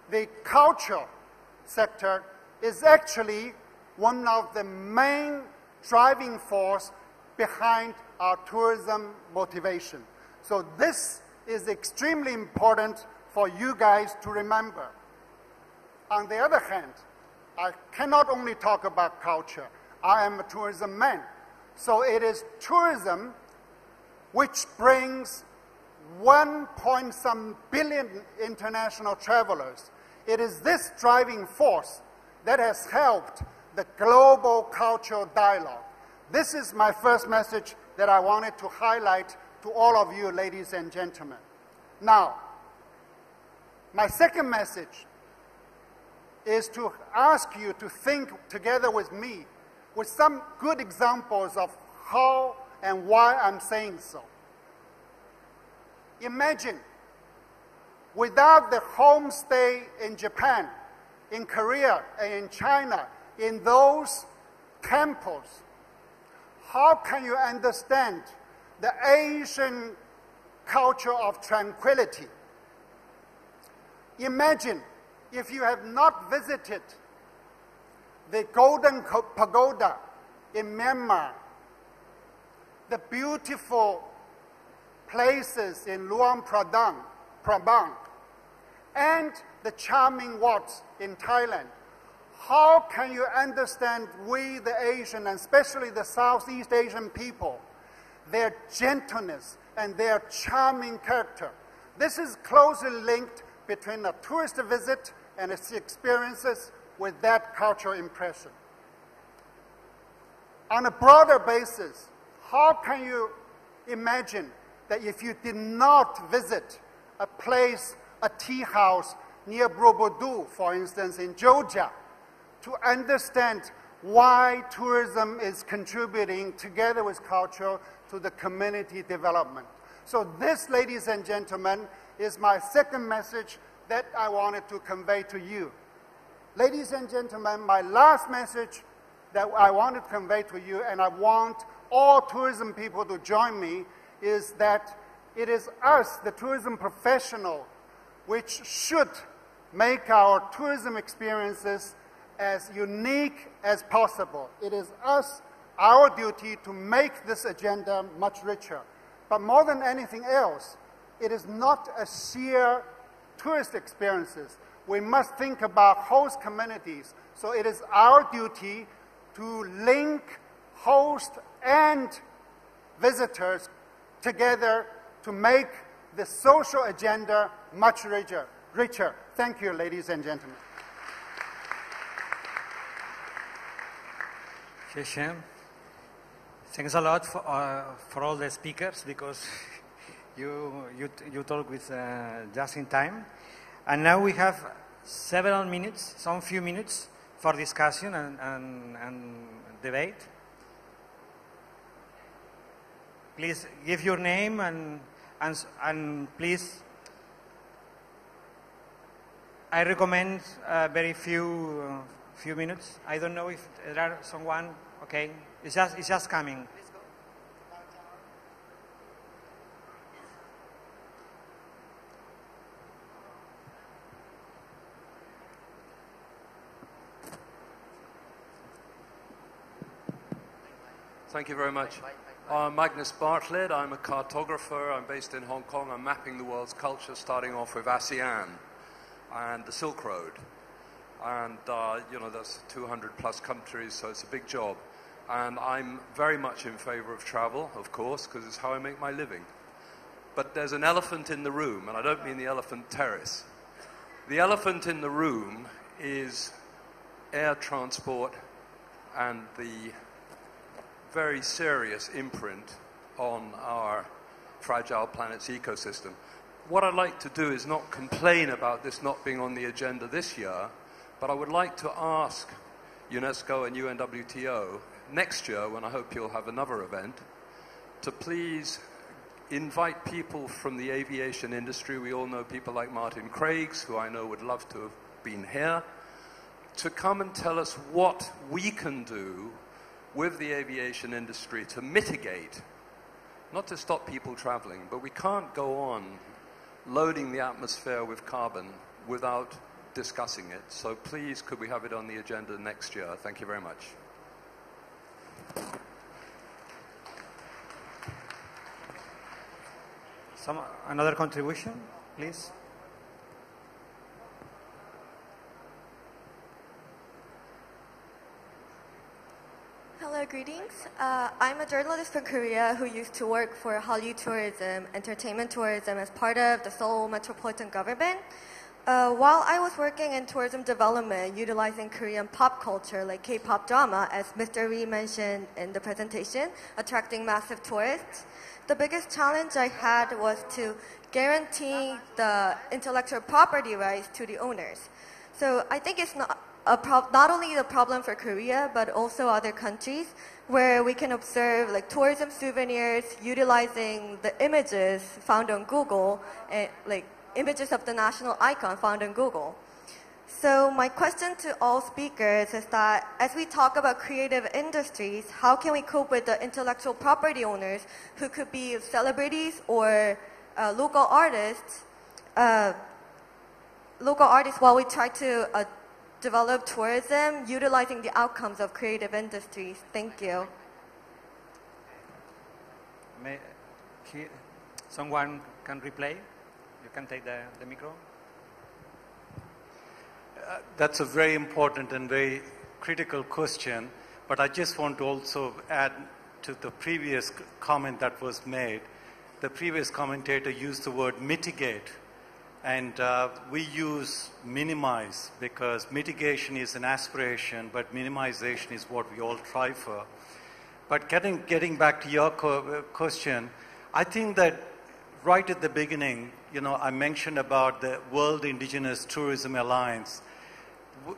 S8: the culture sector is actually one of the main driving force behind our tourism motivation. So this is extremely important for you guys to remember. On the other hand, I cannot only talk about culture. I am a tourism man. So it is tourism which brings 1.some billion international travelers. It is this driving force that has helped the global cultural dialogue. This is my first message that I wanted to highlight to all of you, ladies and gentlemen. Now, my second message is to ask you to think together with me with some good examples of how and why I'm saying so. Imagine, without the homestay in Japan, in Korea, and in China, in those temples, how can you understand the Asian culture of tranquility? Imagine if you have not visited the Golden Pagoda in Myanmar, the beautiful places in Luang Prabang, and the charming Wat in Thailand. How can you understand we, the Asian, and especially the Southeast Asian people, their gentleness and their charming character? This is closely linked between a tourist visit and its experiences with that cultural impression. On a broader basis, how can you imagine that if you did not visit a place, a tea house near Borobudur, for instance, in Georgia, to understand why tourism is contributing together with culture to the community development? So this, ladies and gentlemen, is my second message that I wanted to convey to you. Ladies and gentlemen, my last message that I want to convey to you, and I want all tourism people to join me, is that it is us, the tourism professional, which should make our tourism experiences as unique as possible. It is us, our duty, to make this agenda much richer. But more than anything else, it is not a sheer tourist experiences. We must think about host communities. So it is our duty to link host and visitors together to make the social agenda much richer. Thank you, ladies and gentlemen.
S7: Thanks a lot for all the speakers, because you talk with just in time. And now we have some few minutes for discussion and debate. Please give your name and please, I recommend very few minutes. I don't know if there are someone. Okay, it's just coming.
S9: Thank you very much. I'm Magnus Bartlett. I'm a cartographer. I'm based in Hong Kong. I'm mapping the world's culture, starting off with ASEAN and the Silk Road. And, there's 200 plus countries, so it's a big job. And I'm very much in favor of travel, of course, because it's how I make my living. But there's an elephant in the room, and I don't mean the elephant terrace. The elephant in the room is air transport and the very serious imprint on our fragile planet's ecosystem. what I'd like to do is not complain about this not being on the agenda this year, but I would like to ask UNESCO and UNWTO next year, when I hope you'll have another event, to please invite people from the aviation industry. We all know people like Martin Craigs, who I know would love to have been here, to come and tell us what we can do with the aviation industry to mitigate, not to stop people traveling, but we can't go on loading the atmosphere with carbon without discussing it. So please, could we have it on the agenda next year? Thank you very much.
S7: Another contribution, please?
S10: Hello, greetings. I'm a journalist from Korea who used to work for Hallyu Tourism, entertainment tourism, as part of the Seoul metropolitan government. While I was working in tourism development, utilizing Korean pop culture like K-pop drama, as Mr. Lee mentioned in the presentation, attracting massive tourists, the biggest challenge I had was to guarantee the intellectual property rights to the owners. So I think it's not only the problem for Korea, but also other countries, where we can observe like tourism souvenirs utilizing the images found on Google, like images of the national icon found on Google. So my question to all speakers is that as we talk about creative industries, how can we cope with the intellectual property owners who could be celebrities or local artists while we try to develop tourism utilizing the outcomes of creative industries? Thank you.
S1: Someone can replay? You can take the micro.
S3: That's a very important and very critical question, but I just want to also add to the previous comment that was made. The previous commentator used the word mitigate, and we use minimize, because mitigation is an aspiration, but minimization is what we all try for. But getting back to your question, I think that right at the beginning, I mentioned about the World Indigenous Tourism Alliance.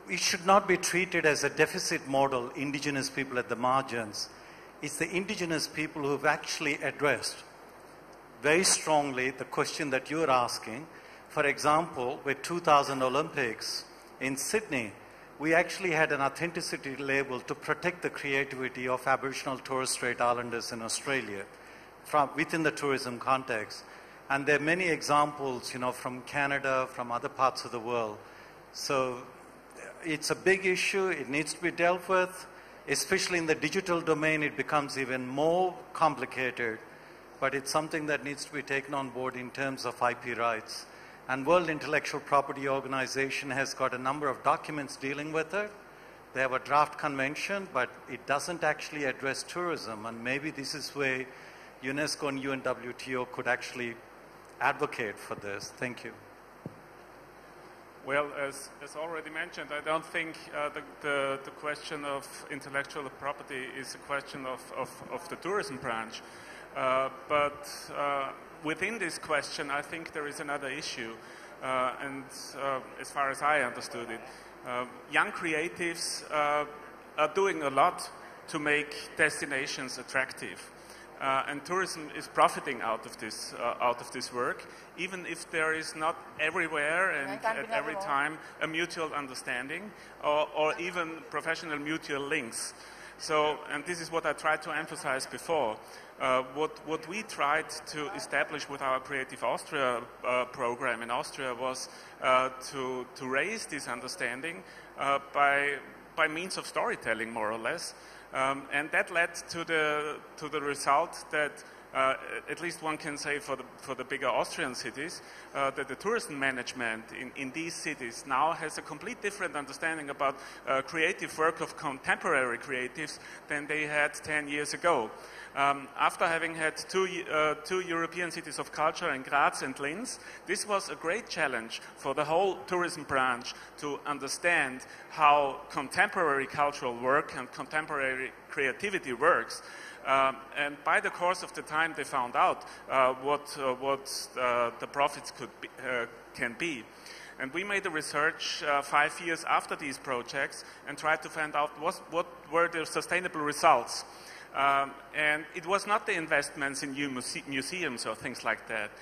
S3: It should not be treated as a deficit model, indigenous people at the margins. It's the indigenous people who've actually addressed very strongly the question that you're asking. For example, with 2000 Olympics in Sydney, we actually had an authenticity label to protect the creativity of Aboriginal Torres Strait Islanders in Australia within the tourism context. And there are many examples, from Canada, from other parts of the world. So it's a big issue. It needs to be dealt with. Especially in the digital domain, it becomes even more complicated. But it's something that needs to be taken on board in terms of IP rights. And World Intellectual Property Organization has got a number of documents dealing with it. They have a draft convention, but it doesn't actually address tourism. And maybe this is where UNESCO and UNWTO could actually advocate for this. Thank you.
S4: Well, as already mentioned, I don't think the question of intellectual property is a question of the tourism branch. But within this question, I think there is another issue. And as far as I understood it, young creatives are doing a lot to make destinations attractive. And tourism is profiting out of this work, even if there is not everywhere and at every time a mutual understanding or even professional mutual links. So, and this is what I tried to emphasize before. What we tried to establish with our Creative Austria program in Austria was to raise this understanding by means of storytelling, more or less. And that led to the result that, at least one can say for the bigger Austrian cities, that the tourism management in these cities now has a complete different understanding about creative work of contemporary creatives than they had 10 years ago. After having had two European cities of culture in Graz and Linz, this was a great challenge for the whole tourism branch to understand how contemporary cultural work and contemporary creativity works. And by the course of the time, they found out what the profits can be. And we made a research 5 years after these projects and tried to find out what were the sustainable results. And it was not the investments in new museums or things like that.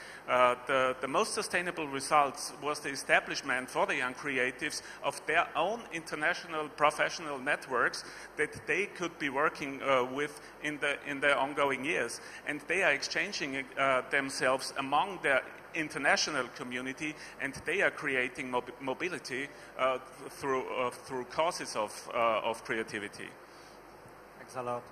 S4: The most sustainable results was the establishment for the young creatives of their own international professional networks that they could be working with in the ongoing years. And they are exchanging themselves among their international community, and they are creating mobility through causes of creativity.
S1: Thanks a lot.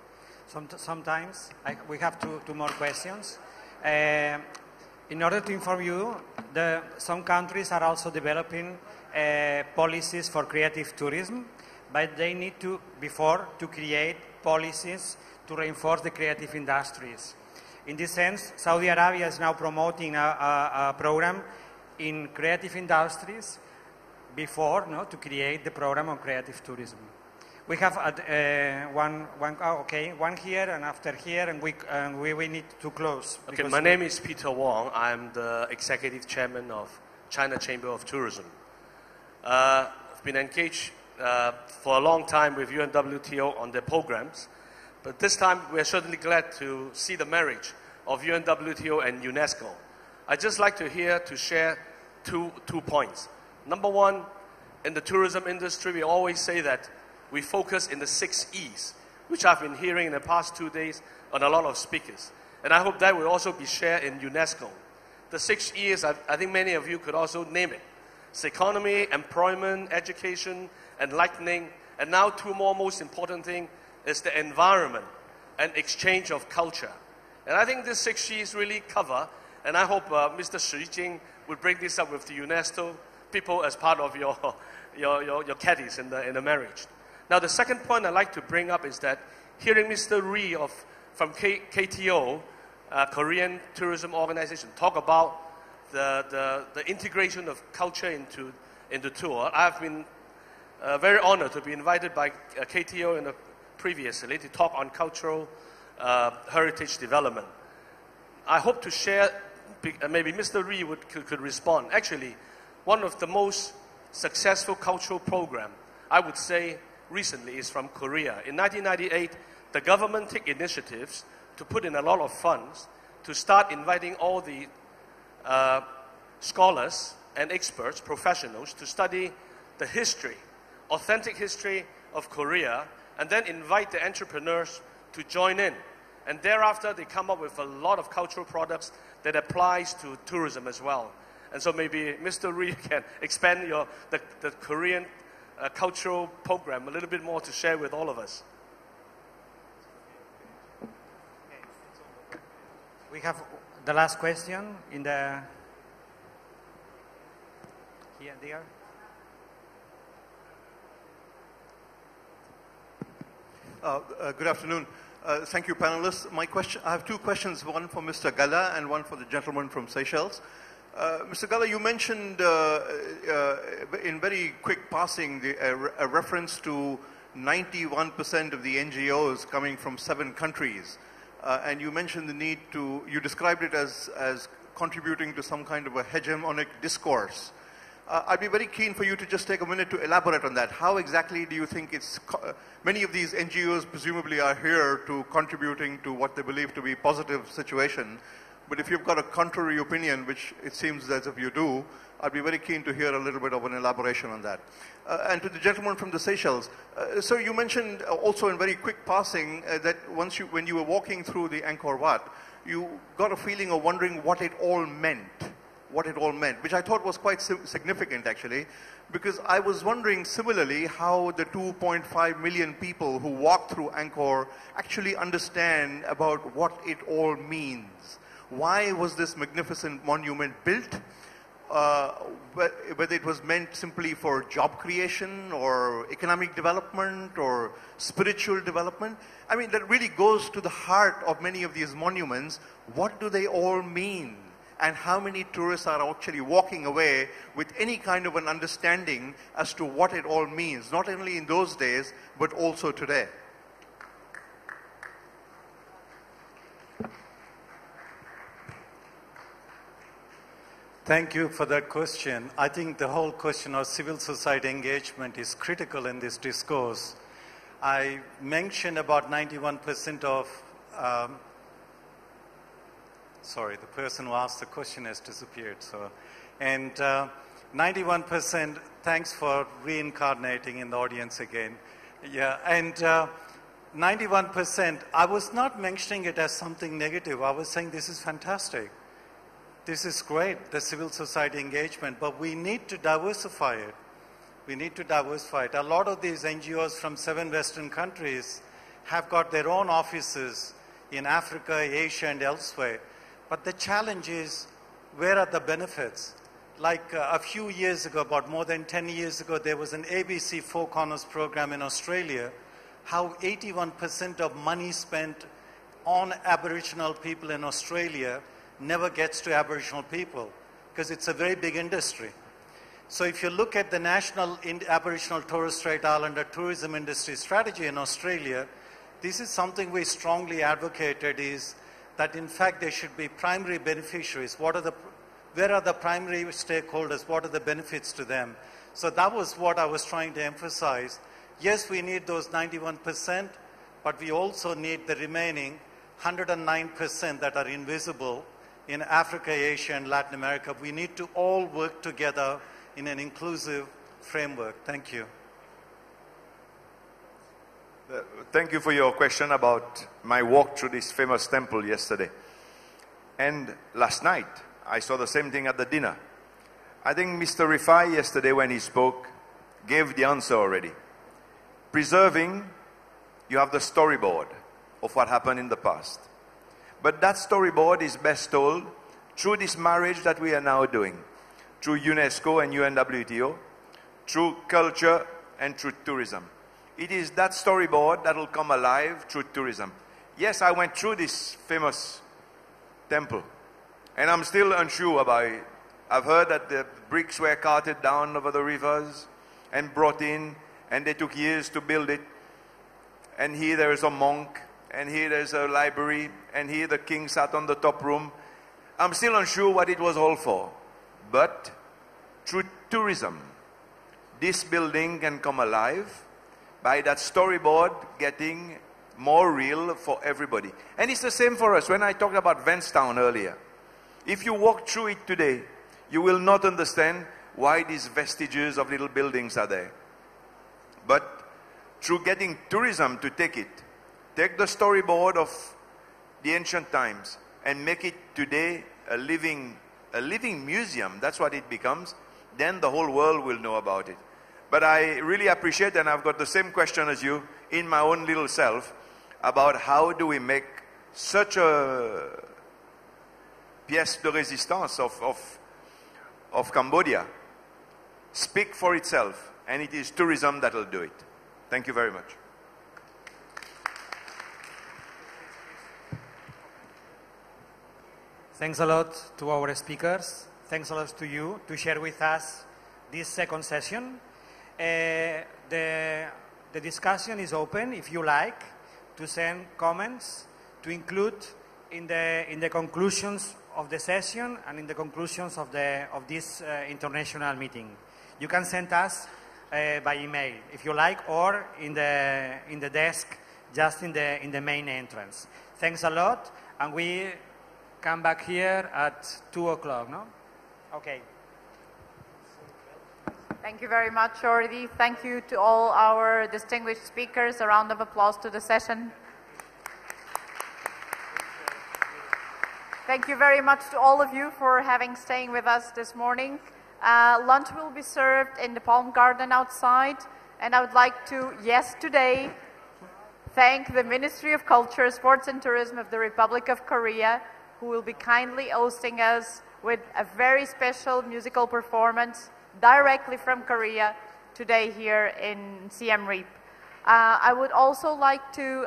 S1: Sometimes we have two more questions. In order to inform you, some countries are also developing policies for creative tourism, but they need to create policies to reinforce the creative industries. In this sense, Saudi Arabia is now promoting a program in creative industries to create the program on creative tourism. We have one here and after here, and we need to close.
S11: Okay, my name is Peter Wong. I'm the executive chairman of China Chamber of Tourism. I've been engaged for a long time with UNWTO on their programs, but this time we're certainly glad to see the marriage of UNWTO and UNESCO. I'd just like to share two points. Number one, in the tourism industry, we always say that we focus in the 6 E's, which I've been hearing in the past 2 days on a lot of speakers. And I hope that will also be shared in UNESCO. The 6 E's, I think many of you could also name it. It's economy, employment, education, enlightening, and now two more most important things is the environment and exchange of culture. And I think these 6 E's really cover, and I hope Mr. Xu Jing would bring this up with the UNESCO people as part of your caddies in the marriage. Now, the second point I'd like to bring up is that hearing Mr. Ri from KTO, Korean Tourism Organization, talk about the integration of culture into tour. I've been very honored to be invited by KTO previously to talk on cultural heritage development. I hope to share, maybe Mr. Ri could respond. Actually, one of the most successful cultural program, I would say, recently is from Korea. In 1998, the government took initiatives to put in a lot of funds to start inviting all the scholars and experts, professionals, to study the history, authentic history of Korea, and then invite the entrepreneurs to join in. And thereafter, they come up with a lot of cultural products that applies to tourism as well. And so maybe Mr. Ri can expand the Korean cultural program a little bit more to share with all of us.
S1: We have the last question in the here, there.
S2: Good afternoon. Thank you, panelists. I have two questions, one for Mr. Galla and one for the gentleman from Seychelles. Mr. Galla, you mentioned in very quick passing a reference to 91% of the NGOs coming from 7 countries. And you mentioned the need you described it as contributing to some kind of a hegemonic discourse. I'd be very keen for you to just take a minute to elaborate on that. How exactly do you think many of these NGOs presumably are here to contributing to what they believe to be positive situation. But if you've got a contrary opinion, which it seems as if you do, I'd be very keen to hear a little bit of an elaboration on that. And to the gentleman from the Seychelles, so you mentioned also in very quick passing that when you were walking through the Angkor Wat, you got a feeling of wondering what it all meant, which I thought was quite significant actually, because I was wondering similarly how the 2.5 million people who walked through Angkor actually understand about what it all means. Why was this magnificent monument built? Whether it was meant simply for job creation or economic development or spiritual development. I mean, that really goes to the heart of many of these monuments. What do they all mean? And how many tourists are actually walking away with any kind of an understanding as to what it all means, not only in those days, but also today?
S3: Thank you for that question. I think the whole question of civil society engagement is critical in this discourse. I mentioned about 91% of, sorry, the person who asked the question has disappeared. And 91%, thanks for reincarnating in the audience again. Yeah, and 91%, I was not mentioning it as something negative. I was saying this is fantastic. This is great, the civil society engagement, but we need to diversify it. We need to diversify it. A lot of these NGOs from 7 Western countries have got their own offices in Africa, Asia, and elsewhere. But the challenge is, where are the benefits? Like a few years ago, about more than 10 years ago, there was an ABC Four Corners program in Australia, how 81% of money spent on Aboriginal people in Australia never gets to Aboriginal people, because it's a very big industry. So if you look at the National Aboriginal Torres Strait Islander Tourism Industry Strategy in Australia, this is something we strongly advocated, is that in fact there should be primary beneficiaries. Where are the primary stakeholders? What are the benefits to them? So that was what I was trying to emphasize. Yes, we need those 91%, but we also need the remaining 109% that are invisible in Africa, Asia, and Latin America. We need to all work together in an inclusive framework. Thank you.
S2: Thank you for your question about my walk through this famous temple yesterday. And last night, I saw the same thing at the dinner. I think Mr. Rifai yesterday, when he spoke, gave the answer already. Preserving, you have the storyboard of what happened in the past. But that storyboard is best told through this marriage that we are now doing, through UNESCO and UNWTO, through culture and through tourism. It is that storyboard that will come alive through tourism. Yes, I went through this famous temple, and I'm still unsure about it. I've heard that the bricks were carted down over the rivers and brought in, and they took years to build it. And here there is a monk, and here there's a library, and here the king sat on the top room. I'm still unsure what it was all for. But through tourism, this building can come alive by that storyboard getting more real for everybody. And it's the same for us. When I talked about Vanstown earlier, if you walk through it today, you will not understand why these vestiges of little buildings are there. But through getting tourism to take the storyboard of the ancient times and make it today a living museum, that's what it becomes, then the whole world will know about it. But I really appreciate, and I've got the same question as you in my own little self, about how do we make such a pièce de résistance of Cambodia speak for itself, and it is tourism that will do it. Thank you very much.
S1: Thanks a lot to our speakers. Thanks a lot to you to share with us this second session. The discussion is open, if you like, to send comments to include in the conclusions of the session and in the conclusions of this international meeting. You can send us by email, if you like, or in the desk, just in the main entrance. Thanks a lot, and we come back here at 2 o'clock, no? Okay.
S12: Thank you very much, Jordi. Thank you to all our distinguished speakers. A round of applause to the session. Thank you very much to all of you for staying with us this morning. Lunch will be served in the Palm Garden outside, and I would like to, today, thank the Ministry of Culture, Sports and Tourism of the Republic of Korea, who will be kindly hosting us with a very special musical performance directly from Korea today here in Siem Reap. I would also like to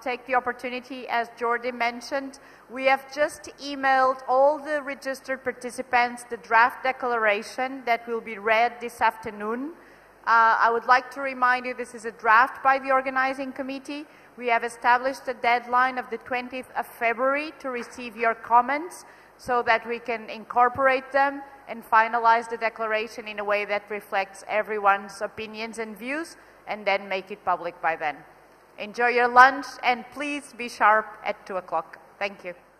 S12: take the opportunity, as Jordi mentioned, we have just emailed all the registered participants the draft declaration that will be read this afternoon. I would like to remind you this is a draft by the organizing committee. We have established a deadline of the 20th of February to receive your comments so that we can incorporate them and finalize the declaration in a way that reflects everyone's opinions and views, and then make it public by then. Enjoy your lunch, and please be sharp at 2 o'clock. Thank you.